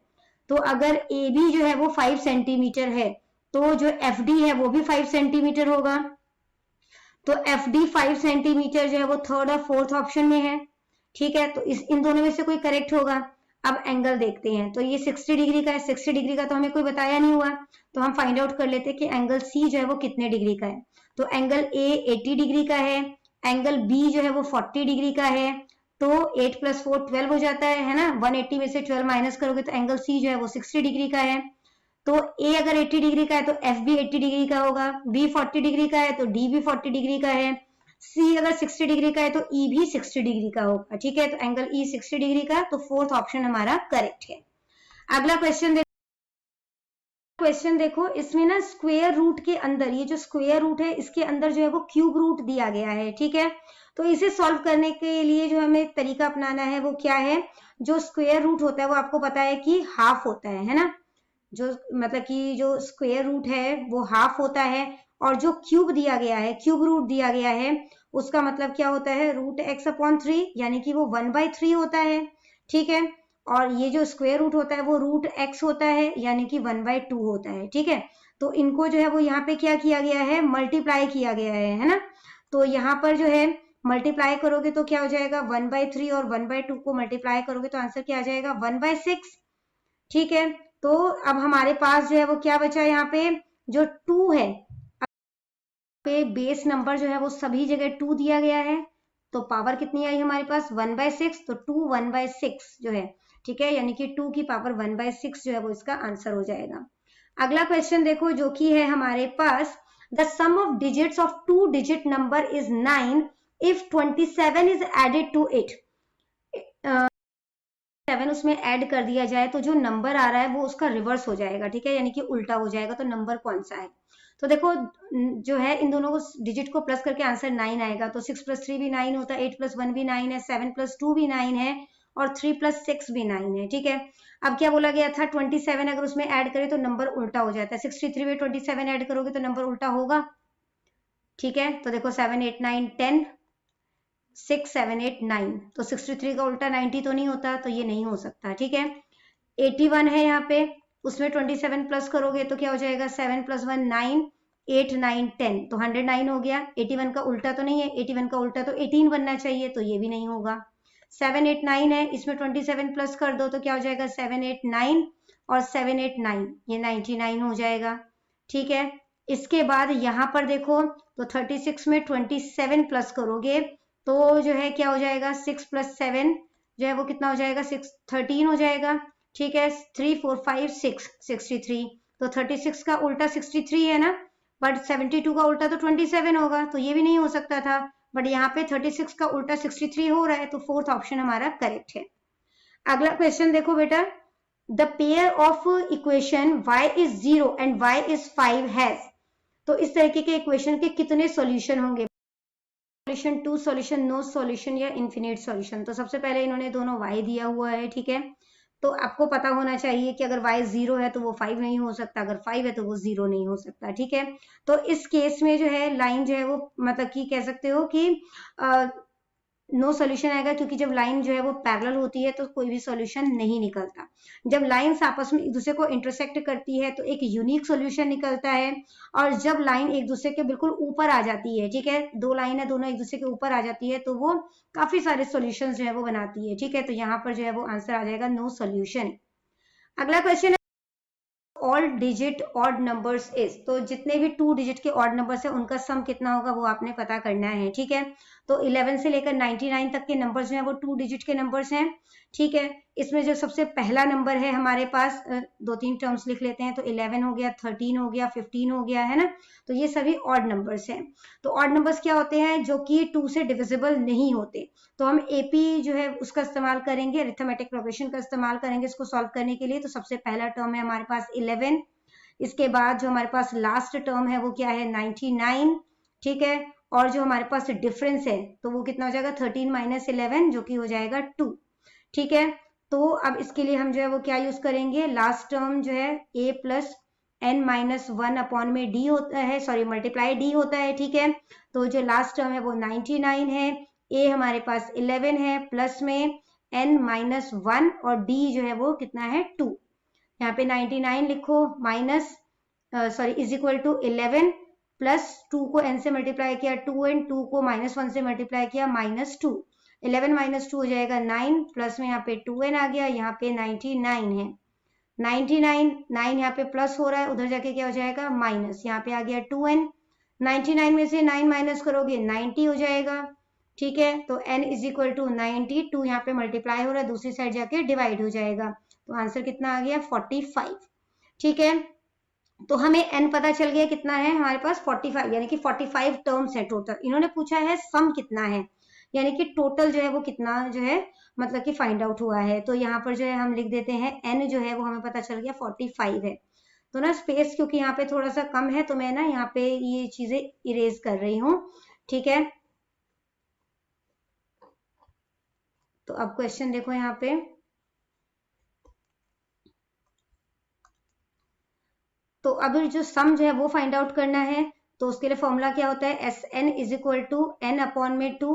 तो अगर AB जो है वो 5 सेंटीमीटर है, तो जो FD है वो भी 5 सेंटीमीटर होगा, तो FD 5 सेंटीमीटर जो है वो थर्ड और फोर्थ ऑप्शन में है। ठीक है, तो इन दोनों में से कोई करेक्ट होगा। अब एंगल देखते हैं, तो ये 60 डिग्री का है, 60 डिग्री का तो हमें कोई बताया नहीं हुआ, तो हम फाइंड आउट कर लेते हैं कि एंगल C जो है वो कितने डिग्री का है। तो एंगल A 80 डिग्री का है, एंगल B जो है वो 40 डिग्री का है, तो 8 + 4 12 हो जाता है ना, 180 में से 12 माइनस करोगे तो एंगल C जो है वो 60 डिग्री का है। तो A अगर 80 डिग्री का है तो F भी 80 डिग्री का होगा, B 40 डिग्री का है तो D भी 40 डिग्री का है, C अगर 60 डिग्री का है तो E भी 60 डिग्री का होगा। ठीक है, तो एंगल E 60 डिग्री का, तो फोर्थ ऑप्शन हमारा करेक्ट है। अगला क्वेश्चन देखो, इसमें ना स्क्वायर रूट के अंदर, ये जो स्क्वायर रूट है इसके अंदर जो है वो क्यूब रूट दिया गया है। ठीक है, तो इसे सॉल्व करने के लिए जो हमें तरीका अपनाना है वो क्या है, जो स्क्वायर रूट होता है वो आपको पता है कि हाफ होता है ना, जो मतलब कि जो स्क्वायर रूट है वो हाफ होता है, और जो क्यूब दिया गया है, क्यूब रूट दिया गया है, उसका मतलब क्या होता है √x/3, यानी कि वो 1/3 होता है। ठीक है, और ये जो स्क्वायर रूट होता है वो √x होता है, यानी कि 1/2 होता है। ठीक है, तो इनको जो है वो यहाँ पे क्या किया गया है, मल्टीप्लाई किया गया है ना, तो यहाँ पर जो है मल्टीप्लाई करोगे तो क्या हो जाएगा 1/3, और 1/2 को मल्टीप्लाई करोगे तो आंसर क्या आ जाएगा 1/6। ठीक है, तो अब हमारे पास जो है वो क्या बचा, यहाँ पे जो 2 है, पे बेस नंबर जो है वो सभी जगह 2 दिया गया है, तो पावर कितनी आई हमारे पास 1/6, तो 2 1/6 जो है, ठीक है, यानी कि 2 की पावर 1/6 जो है वो इसका आंसर हो जाएगा। अगला क्वेश्चन देखो जो कि है हमारे पास, the sum of digits of 2 digit number is 9 if 27 is added to it. 7 उसमें ऐड कर दिया जाए तो जो नंबर आ रहा है वो उसका रिवर्स हो जाएगा। ठीक है, यानी कि उल्टा हो जाएगा, तो नंबर कौन सा है, तो देखो जो है इन दोनों को डिजिट को प्लस करके आंसर 9 आएगा, तो 6 + 3 भी 9 होता है, 8 + 1 भी 9 है, 7 + 2 भी 9 है, और 3 + 6 भी 9 है। ठीक है, अब क्या बोला गया था 27 अगर उसमें ऐड करें तो नंबर उल्टा हो जाता है, 63 में 27 ऐड करोगे तो नंबर उल्टा होगा। ठीक है, तो देखो 7 8 9 10, 6 7 8 9, तो 63 का उल्टा 90 तो नहीं होता, तो ये नहीं हो सकता। ठीक है, 81 है यहाँ पे, उसमें 27 प्लस करोगे तो क्या हो जाएगा 7 + 1 9, 8 9 10, तो 109 हो गया। 81 का उल्टा तो नहीं है, 81 का उल्टा तो 18 बनना चाहिए, तो ये भी नहीं होगा। 7 8 9 है, इसमें 27 प्लस कर दो तो क्या हो जाएगा 7 8 9, और 7 8 9 ये 99 हो जाएगा। ठीक है, इसके बाद यहाँ पर देखो तो 36 में 27 प्लस करोगे तो जो है क्या हो जाएगा 6 + 7 जो है वो कितना हो जाएगा 13 हो जाएगा, ठीक है। 3 4 5 6 63, तो 36 का उल्टा 63 है ना, बट 72 का उल्टा तो 27 होगा, तो ये भी नहीं हो सकता था, बट यहाँ पे 36 का उल्टा 63 हो रहा है, तो फोर्थ ऑप्शन हमारा करेक्ट है। अगला क्वेश्चन देखो बेटा, the pair of equation y is 0 and y is 5 has, तो इस तरीके के इक्वेशन के कितने सॉल्यूशन होंगे, solution, two solution, no solution या इन्फिनिट सॉल्यूशन। तो सबसे पहले इन्होंने दोनों y दिया हुआ है, ठीक है, तो आपको पता होना चाहिए कि अगर y 0 है तो वो 5 नहीं हो सकता, अगर 5 है तो वो 0 नहीं हो सकता, ठीक है। तो इस केस में जो है लाइन जो है वो मतलब कि कह सकते हो कि नो सोल्यूशन आएगा, क्योंकि जब लाइन जो है वो पैरेलल होती है तो कोई भी सॉल्यूशन नहीं निकलता। जब लाइंस आपस में एक दूसरे को इंटरसेक्ट करती है तो एक यूनिक सॉल्यूशन निकलता है, और जब लाइन एक दूसरे के बिल्कुल ऊपर आ जाती है, ठीक है, दो लाइन है दोनों एक दूसरे के ऊपर आ जाती है, तो वो काफी सारे सॉल्यूशंस जो है वो बनाती है, ठीक है। तो यहाँ पर जो है वो आंसर आ जाएगा नो सॉल्यूशन। अगला क्वेश्चन है all digit odd numbers is, तो जितने भी 2 डिजिट के ऑड नंबर्स है उनका सम कितना होगा वो आपने पता करना है, ठीक है। तो 11 से लेकर 99 तक के नंबर्स जो है वो 2 डिजिट के नंबर्स हैं, ठीक है। इसमें जो सबसे पहला नंबर है हमारे पास, दो तीन टर्म्स लिख लेते हैं, तो 11 हो गया, 13 हो गया, 15 हो गया, है ना। तो ये सभी ऑड नंबर्स हैं। तो ऑड नंबर्स क्या होते हैं, जो कि 2 से डिविजिबल नहीं होते, तो हम एपी जो है उसका इस्तेमाल करेंगे, अरिथमेटिक प्रोग्रेशन का इस्तेमाल करेंगे इसको सॉल्व करने के लिए। तो सबसे पहला टर्म है हमारे पास 11, इसके बाद जो हमारे पास लास्ट टर्म है वो क्या है 99, ठीक है, और जो हमारे पास डिफरेंस है तो वो कितना हो जाएगा 13 माइनस 11, जो कि हो जाएगा 2, ठीक है। तो अब इसके लिए हम जो है वो क्या यूज करेंगे, लास्ट टर्म जो है a plus n minus 1 upon में d होता है, सॉरी मल्टीप्लाई d होता है, ठीक है। तो जो लास्ट टर्म है वो 99 है, a हमारे पास 11 है, प्लस में n माइनस 1 और d जो है वो कितना है 2, यहाँ पे 99 लिखो minus sorry is equal to 11 plus 2 को n से मल्टीप्लाई किया 2n, 2 को माइनस 1 से मल्टीप्लाई किया माइनस 2, 11 माइनस 2 हो जाएगा 9, प्लस में यहाँ पे 2n आ गया, यहाँ पे 99 है, 99 9 यहाँ पे प्लस हो रहा है, उधर जाके क्या हो जाएगा माइनस, यहाँ पे आ गया 2n, 99 में से 9 माइनस करोगे 90 हो जाएगा, ठीक है। तो n इज इक्वल टू 90, 2 यहाँ पे मल्टीप्लाई हो रहा है, दूसरी साइड जाके डिवाइड हो जाएगा, तो आंसर कितना आ गया 45, ठीक है। तो हमें n पता चल गया कितना है हमारे पास 45, यानी कि 45 टर्म्स है टोटल। इन्होंने पूछा है सम कितना है, यानी कि टोटल जो है वो कितना जो है मतलब कि फाइंड आउट हुआ है। तो यहाँ पर जो है हम लिख देते हैं n जो है वो हमें पता चल गया 45 है। तो ना स्पेस क्योंकि यहाँ पे थोड़ा सा कम है तो मैं ना यहाँ पे ये चीजें इरेज कर रही हूँ, ठीक है। तो अब क्वेश्चन देखो यहाँ पे, तो अब जो सम जो है वो फाइंड आउट करना है, तो उसके लिए फॉर्मूला क्या होता है, S N is equal to N upon में 2,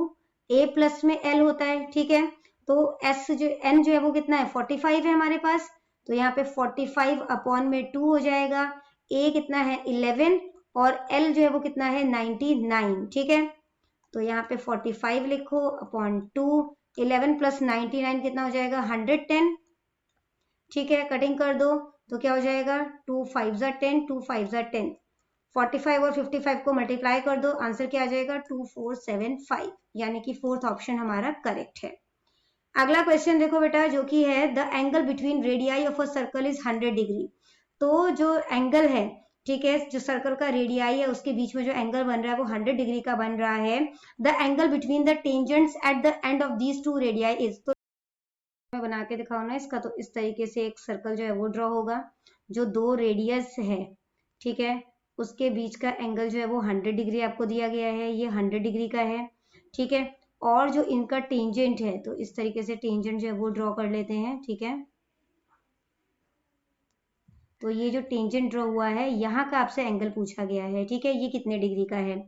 ए प्लस में एल होता है, ठीक है। तो एस जो एन जो है वो कितना है 45 है हमारे पास, तो यहाँ पे 45 अपॉन में 2 हो जाएगा, ए कितना है 11 और एल जो है वो कितना है 99, ठीक है। तो यहाँ पे 45 लिखो अपॉन 2, 11 प्लस 99 कितना हो जाएगा 110, ठीक है, कटिंग कर दो तो क्या हो जाएगा 2 5 जा 10, 2 5 जा 10, 45 और 55 को मल्टीप्लाई कर दो, आंसर क्या आ जाएगा 2475, यानी कि फोर्थ ऑप्शन हमारा करेक्ट है। अगला क्वेश्चन देखो बेटा, जो कि है the angle between radii of a circle is 100 degree. तो जो एंगल है, ठीक है, जो सर्कल का रेडियाई है उसके बीच में जो एंगल बन रहा है वो 100 डिग्री का बन रहा है। The angle between the tangents at the end of these two radii is, तो मैं बना के दिखाऊं ना इसका, तो इस तरीके से एक सर्कल जो है वो ड्रॉ होगा, जो दो रेडियस है, ठीक है, उसके बीच का एंगल जो है वो 100 डिग्री आपको दिया गया है, ये 100 डिग्री का है, ठीक है। और जो इनका टेंजेंट है, तो इस तरीके से टेंजेंट जो है वो ड्रॉ कर लेते हैं, ठीक है। तो ये जो टेंजेंट ड्रॉ हुआ है यहाँ का आपसे एंगल पूछा गया है, ठीक है, ये कितने डिग्री का है।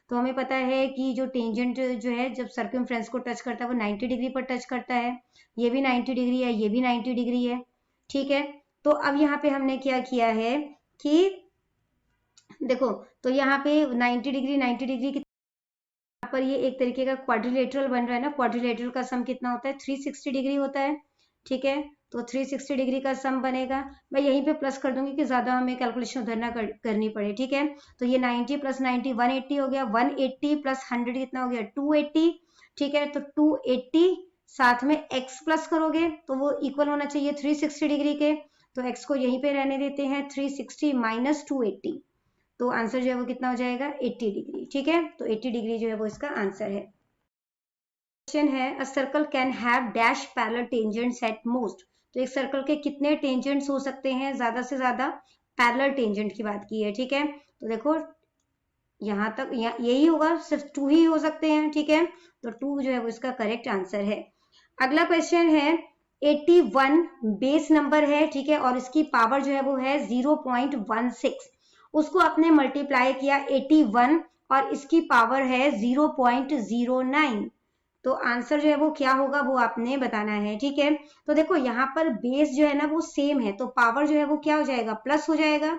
तो हमें पता है कि जो टेंजेंट जो है जब सर्कमफ्रेंस को टच करता है वो 90 डिग्री पर टच करता है, ये भी 90 डिग्री है, ये भी 90 डिग्री है, ठीक है। तो अब यहाँ पे हमने क्या किया है कि देखो, तो यहाँ पे 90 डिग्री 90 डिग्री यहाँ पर ये एक तरीके का क्वाड्रिलेटरल बन रहा है ना, क्वाड्रिलेटरल का सम कितना होता है 360 डिग्री होता है, ठीक है। तो 360 डिग्री का सम बनेगा, मैं यहीं पे प्लस कर दूंगी कि ज्यादा हमें कैलकुलेशन उधर ना करनी पड़े, ठीक है। तो ये 90 प्लस 90 180 हो गया, 180 प्लस 100 कितना हो गया 280, ठीक है। तो 280 साथ में x प्लस करोगे तो वो इक्वल होना चाहिए 360 डिग्री के, तो x को यहीं पे रहने देते हैं, 360 माइनस 280, तो आंसर जो है वो कितना हो जाएगा 80 डिग्री। ठीक है, तो 80 डिग्री जो है वो इसका आंसर है। क्वेश्चन है a circle can have dash parallel tangents at most, तो एक सर्कल के कितने टेंजेंट्स हो सकते हैं, ज्यादा से ज्यादा पैरेलल टेंजेंट की बात की है। ठीक है, तो देखो यहाँ तक यही होगा, सिर्फ 2 ही हो सकते हैं। ठीक है, तो 2 जो है वो इसका करेक्ट आंसर है। अगला क्वेश्चन है 81 बेस नंबर है, ठीक है, और इसकी पावर जो है वो है 0.16, उसको आपने मल्टीप्लाई किया 81 और इसकी पावर है 0.09, तो आंसर जो है वो क्या होगा वो आपने बताना है। ठीक है, तो देखो यहाँ पर बेस जो है ना वो सेम है, तो पावर जो है वो क्या हो जाएगा, प्लस हो जाएगा।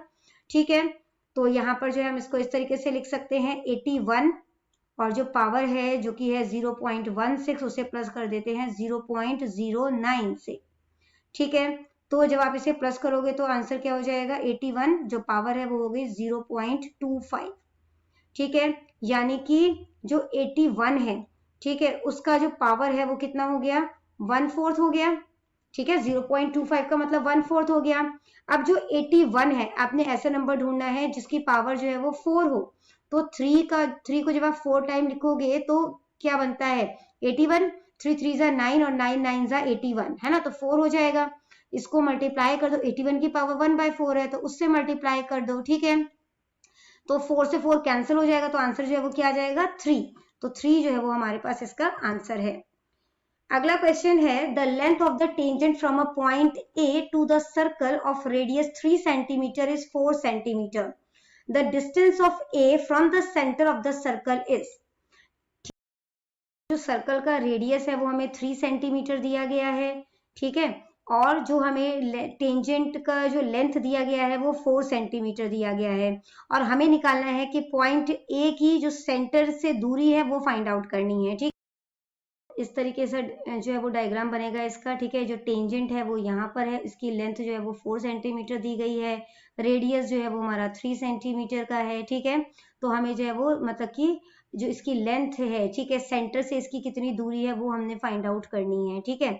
ठीक है, तो यहाँ पर जो है हम इसको इस तरीके से लिख सकते हैं 81 और जो पावर है जो कि है 0.16 उसे प्लस कर देते हैं 0.09 से। ठीक है, तो जब आप इसे प्लस करोगे तो आंसर क्या हो जाएगा 81, जो पावर है वो हो गई 0.25। ठीक है, यानी कि जो 81 है, ठीक है, उसका जो पावर है वो कितना हो गया, 1/4 हो गया। ठीक है, 0.25 का मतलब 1/4 हो गया। अब जो 81 है आपने ऐसा नंबर ढूंढना है जिसकी पावर जो है वो 4 हो, तो 3 को जब आप 4 टाइम लिखोगे तो क्या बनता है 81, 3 3 जा 9 और 9 9 जा 81, है ना, तो 4 हो जाएगा। इसको मल्टीप्लाई कर दो, 81 की पावर 1/4 है तो उससे मल्टीप्लाई कर दो। ठीक है, तो 4 से 4 कैंसिल हो जाएगा, तो आंसर जो है वो क्या आ जाएगा 3, तो 3 जो है वो हमारे पास इसका आंसर है। अगला क्वेश्चन है the length of the tangent from a point A to the circle of radius 3 centimetre is 4 centimetre, the distance of A from the centre of the circle is, जो सर्कल का radius है वो हमें 3 centimetre दिया गया है। ठीक है, और जो हमें टेंजेंट का जो लेंथ दिया गया है वो 4 सेंटीमीटर दिया गया है, और हमें निकालना है कि पॉइंट ए की जो सेंटर से दूरी है वो फाइंड आउट करनी है। ठीक, इस तरीके से जो है वो डायग्राम बनेगा इसका। ठीक है, जो टेंजेंट है वो यहाँ पर है, इसकी लेंथ जो है वो 4 सेंटीमीटर दी गई है, रेडियस जो है वो हमारा 3 सेंटीमीटर का है। ठीक है, तो हमें जो है वो मतलब कि जो इसकी लेंथ है, ठीक है, सेंटर से इसकी कितनी दूरी है वो हमने फाइंड आउट करनी है। ठीक है,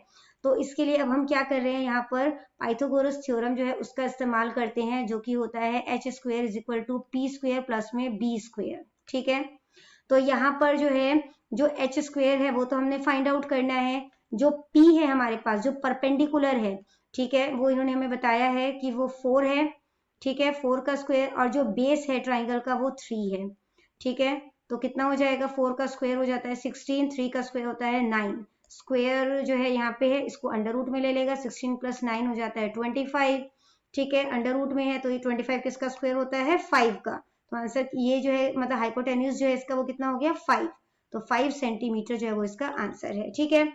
तो इसके लिए अब हम क्या कर रहे हैं, यहाँ पर पाइथागोरस थ्योरम जो है उसका इस्तेमाल करते हैं, जो कि होता है h² is equal to p² plus में b²। ठीक है, तो यहाँ पर जो है जो h² है वो तो हमने फाइंड आउट करना है, जो p है हमारे पास जो परपेंडिकुलर है, ठीक है, वो इन्होंने हमें बताया है कि वो 4 है। ठीक है, 4 का स्क्वायर, और जो बेस है ट्राइंगल का वो 3 है। ठीक है, तो कितना हो जाएगा, 4 का स्क्वायर हो जाता है 16, 3 का स्क्वायर होता है 9, स्क्वायर जो है यहाँ पे है इसको अंडर रूट में ले लेगा, 16 प्लस 9 हो जाता है 25। ठीक है, अंडर रूट में है तो ये 25 किसका स्क्वायर होता है 5 का, तो आंसर ये जो है मतलब हाइपोटेन्यूज जो है इसका वो कितना हो गया 5, तो 5 सेंटीमीटर जो है वो इसका आंसर है। ठीक है,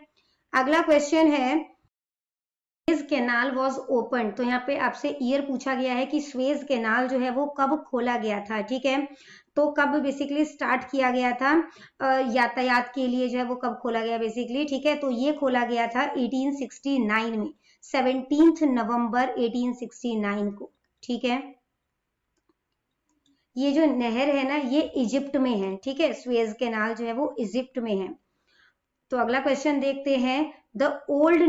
अगला क्वेश्चन है स्वेज कैनाल वॉज ओपन, तो यहाँ पे आपसे ईयर पूछा गया है कि स्वेज कैनाल जो है वो कब खोला गया था। ठीक है, तो कब बेसिकली स्टार्ट किया गया था यातायात के लिए जो है वो कब खोला गया बेसिकली। ठीक है, तो ये खोला गया था 1869 में, 17 नवंबर 1869 को। ठीक है, ये जो नहर है ना ये इजिप्ट में है। ठीक है, स्वेज कैनाल जो है वो इजिप्ट में है। तो अगला क्वेश्चन देखते हैं the old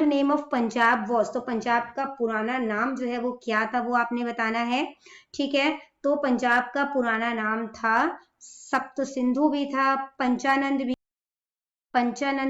name of Punjab was, तो पंजाब का पुराना नाम जो है वो क्या था वो आपने बताना है। ठीक है, तो पंजाब का पुराना नाम था सप्त सिंधु भी था, पंचानंद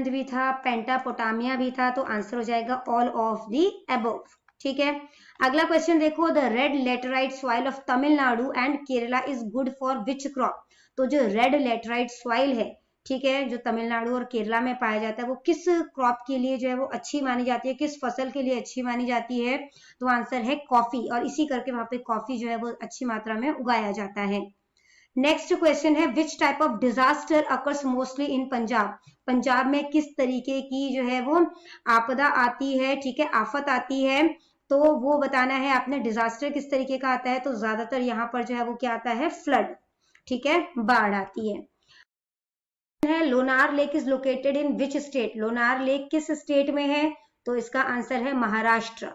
भी था, पेंटापोटामिया भी था, तो आंसर हो जाएगा ऑल ऑफ दी अबव। ठीक है, अगला क्वेश्चन देखो the red laterite soil of Tamil Nadu and Kerala is good for which crop, तो जो रेड लेटराइट सॉइल है, ठीक है, जो तमिलनाडु और केरला में पाया जाता है वो किस क्रॉप के लिए जो है वो अच्छी मानी जाती है, किस फसल के लिए अच्छी मानी जाती है, तो आंसर है कॉफी, और इसी करके वहां पे कॉफी जो है वो अच्छी मात्रा में उगाया जाता है। नेक्स्ट क्वेश्चन है which type of disaster occurs mostly in Punjab, Punjab में किस तरीके की जो है वो आपदा आती है, ठीक है, आफत आती है, तो वो बताना है आपने, डिजास्टर किस तरीके का आता है, तो ज्यादातर यहाँ पर जो है वो क्या आता है फ्लड, ठीक है, बाढ़ आती है। Lonar lake is located in which state, Lonar lake किस स्टेट में है, तो इसका आंसर है महाराष्ट्र।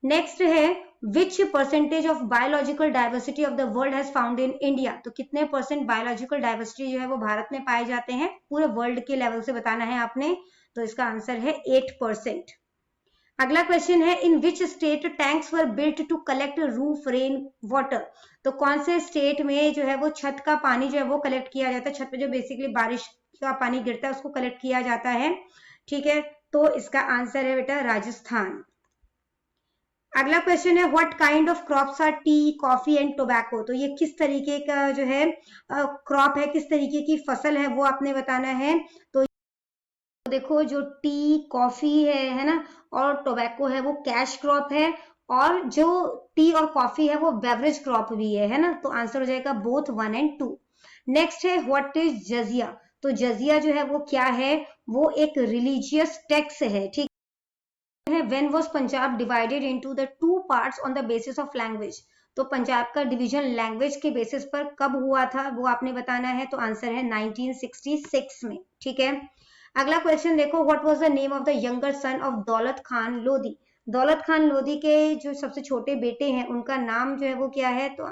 नेक्स्ट है which percentage of biological diversity of the world has found in India, तो कितने परसेंट बायोलॉजिकल डाइवर्सिटी जो है वो भारत में पाए जाते हैं, पूरे वर्ल्ड के लेवल से बताना है आपने, तो इसका आंसर है 8%। अगला क्वेश्चन है in which state tanks were built to collect roof rain water. तो कौन से स्टेट में जो है वो छत का पानी जो है वो कलेक्ट किया जाता है, छत पे जो बेसिकली बारिश का पानी गिरता है उसको कलेक्ट किया जाता है, ठीक है। तो इसका आंसर है बेटा राजस्थान। अगला क्वेश्चन है what kind of crops R T, coffee and tobacco. तो ये किस तरीके का जो है क्रॉप है, किस तरीके की फसल है वो आपने बताना है। तो देखो जो टी, कॉफी है ना, और टोबैको है वो कैश क्रॉप है, और जो टी और कॉफी है वो बेवरेज क्रॉप भी है ना। तो आंसर हो जाएगा बोथ 1 and 2। नेक्स्ट है व्हाट इज जजिया। तो जजिया जो है वो क्या है, वो एक रिलीजियस टेक्स है, ठीक है। When was Punjab divided into the 2 parts on the basis of language. तो पंजाब का डिवीजन लैंग्वेज के बेसिस पर कब हुआ था वो आपने बताना है। तो आंसर है 1966 में, ठीक है। अगला क्वेश्चन देखो what was the name of the younger son of दौलत खान लोधी। दौलत खान लोधी के जो सबसे छोटे बेटे हैं उनका नाम जो है वो क्या है, तो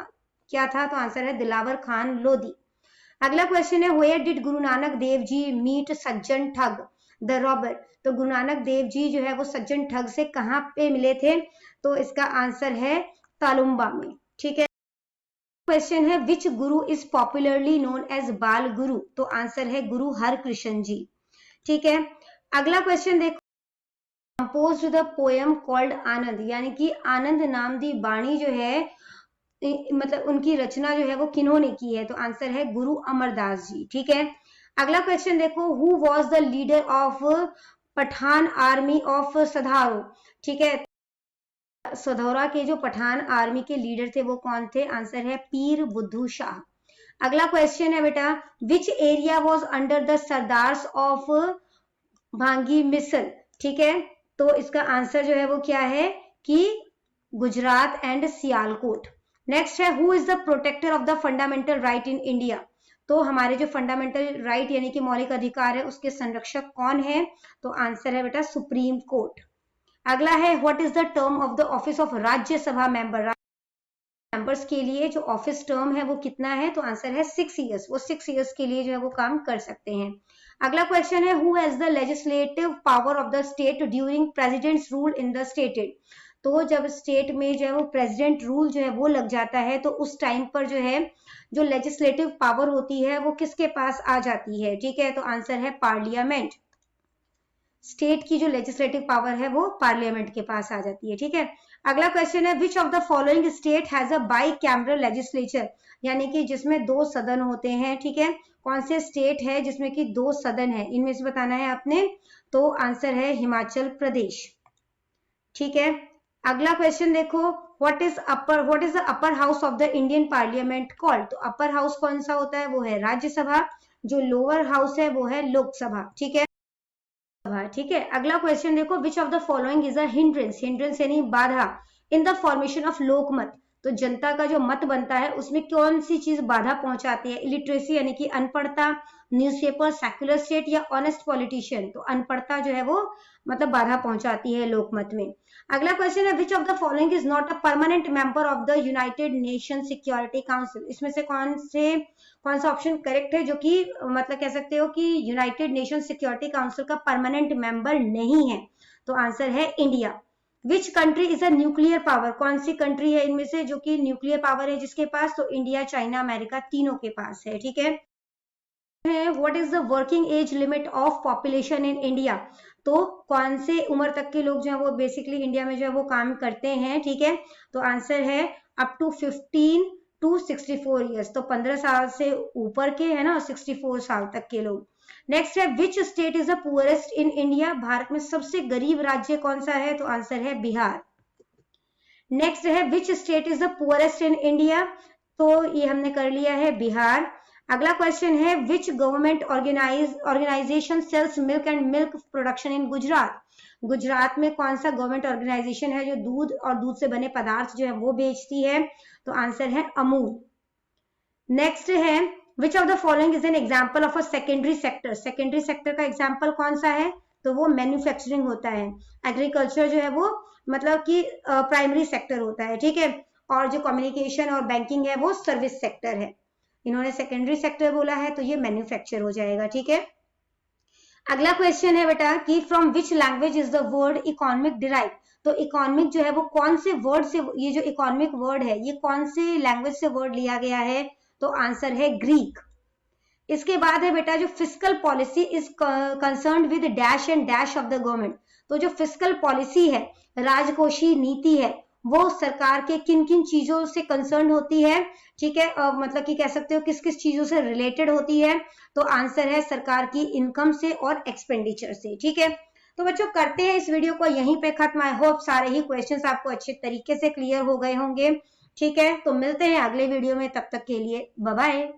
क्या था। तो आंसर है दिलावर खान लोधी। अगला क्वेश्चन है where did Guru Nanak Dev ji meet सज्जन ठग द रॉबर। तो गुरु नानक देव जी जो है वो सज्जन ठग से कहाँ पे मिले थे। तो इसका आंसर है तालुम्बा में, ठीक है। क्वेश्चन है विच गुरु इज पॉपुलरली नोन एज बाल गुरु। तो आंसर है गुरु हरकृष्ण जी, ठीक है। अगला क्वेश्चन देखो कंपोज द पोएम कॉल्ड आनंद, यानी कि आनंद नाम दी बाणी जो है मतलब उनकी रचना जो है वो किन्होंने की है। तो आंसर है गुरु अमरदास जी, ठीक है। अगला क्वेश्चन देखो who was the leader of Pathan army of Sadhaura, ठीक है। सधौरा के जो पठान आर्मी के लीडर थे वो कौन थे। आंसर है पीर बुद्धू शाह। अगला क्वेश्चन है बेटा which area was under the sardars of भांगी मिसल, ठीक है। तो इसका आंसर जो है वो क्या है कि गुजरात एंड सियालकोट। नेक्स्ट है who is the protector of the fundamental right in India. तो हमारे जो फंडामेंटल राइट यानी कि मौलिक अधिकार है उसके संरक्षक कौन है। तो आंसर है बेटा सुप्रीम कोर्ट। अगला है what is the term of the office of Rajya Sabha member. Members के लिए जो ऑफिस टर्म है वो कितना है। तो आंसर है 6 ईयर्स। वो 6 ईयर्स के लिए जो है वो काम कर सकते हैं। अगला क्वेश्चन है who has the legislative power of the state during presidents rule in the stated. तो जब स्टेट में जो है वो प्रेसिडेंट रूल जो है वो लग जाता है तो उस टाइम पर जो है जो लेजिस्लेटिव पावर होती है वो किसके पास आ जाती है, ठीक है। तो आंसर है पार्लियामेंट। स्टेट की जो लेजिस्लेटिव पावर है वो पार्लियामेंट के पास आ जाती है, ठीक है। अगला क्वेश्चन है विच of the following state has a by cameral legislature, यानी कि जिसमें 2 सदन होते हैं, ठीक है। कौन से स्टेट है जिसमें कि 2 सदन है, इनमें से बताना है आपने। तो आंसर है हिमाचल प्रदेश, ठीक है। अगला क्वेश्चन देखो what is the upper house of the Indian parliament called. तो अपर हाउस कौन सा होता है वो है राज्यसभा, जो लोअर हाउस है वो है लोकसभा, ठीक है। ठीक है। अगला क्वेश्चन देखो विच of the following is a hindrance, hindrance यानी बाधा इन द फॉर्मेशन ऑफ लोकमत। तो जनता का जो मत बनता है उसमें कौन सी चीज बाधा पहुंचाती है। इलिटरेसी यानी कि अनपढ़ता, न्यूज़पेपर, सेक्युलर स्टेट या ऑनेस्ट पॉलिटिशियन। तो अनपढ़ता जो है वो मतलब बाधा पहुंचाती है लोकमत में। अगला क्वेश्चन है विच of the following is not a permanent member of the United nation security council. इसमें से कौन सा ऑप्शन करेक्ट है जो कि मतलब कह सकते हो कि यूनाइटेड नेशन सिक्योरिटी काउंसिल का परमानेंट मेंबर नहीं है। तो आंसर है India. Which country is a nuclear power, कौन सी कंट्री है इनमें से जो कि न्यूक्लियर पावर है जिसके पास। तो इंडिया, चाइना, अमेरिका तीनों के पास है, ठीक है। What is the working age limit of population in India. तो कौन से उम्र तक के लोग जो है वो बेसिकली इंडिया में जो है वो काम करते हैं, ठीक है। तो आंसर है अप टू 15 to 64 ईयर्स। तो 15 साल से ऊपर के है ना, 64 साल तक के लोग। नेक्स्ट है which state is the poorest in India. Bharat में सबसे गरीब राज्य कौन सा है। तो आंसर है बिहार। नेक्स्ट है which state is the poorest in India. तो ये हमने कर लिया है बिहार। अगला क्वेश्चन है which government organisation sells milk and milk production in Gujarat. Gujarat में कौन सा गवर्नमेंट ऑर्गेनाइजेशन है जो दूध और दूध से बने पदार्थ जो है वो बेचती है। तो आंसर है अमूल। नेक्स्ट है विच of the following is an example of a secondary sector. Secondary sector का एग्जाम्पल कौन सा है। तो वो मैन्युफैक्चरिंग होता है। एग्रीकल्चर जो है वो मतलब कि प्राइमरी सेक्टर होता है, ठीक है। और जो कम्युनिकेशन और बैंकिंग है वो सर्विस सेक्टर है। इन्होंने सेकेंडरी सेक्टर बोला है तो ये मैन्युफैक्चर हो जाएगा, ठीक है। अगला क्वेश्चन है बेटा कि from which language is the word economic derive. तो इकोनॉमिक जो है वो कौन से वर्ड से, ये जो इकोनॉमिक वर्ड है ये कौन से लैंग्वेज से वर्ड लिया गया है, तो आंसर है ग्रीक। इसके बाद है बेटा जो fiscal policy is concerned with dash and dash of the government. तो जो फिस्कल पॉलिसी है, राजकोषीय नीति है, वो सरकार के किन किन चीजों से कंसर्न होती है, ठीक है, मतलब कि कह सकते हो किस किस चीजों से रिलेटेड होती है, तो आंसर है सरकार की इनकम से और एक्सपेंडिचर से। ठीक है, तो बच्चों करते हैं इस वीडियो को यहीं पे खत्म। आई होप सारे ही क्वेश्चंस आपको अच्छे तरीके से क्लियर हो गए होंगे। ठीक है, तो मिलते हैं अगले वीडियो में, तब तक के लिए बाय बाय।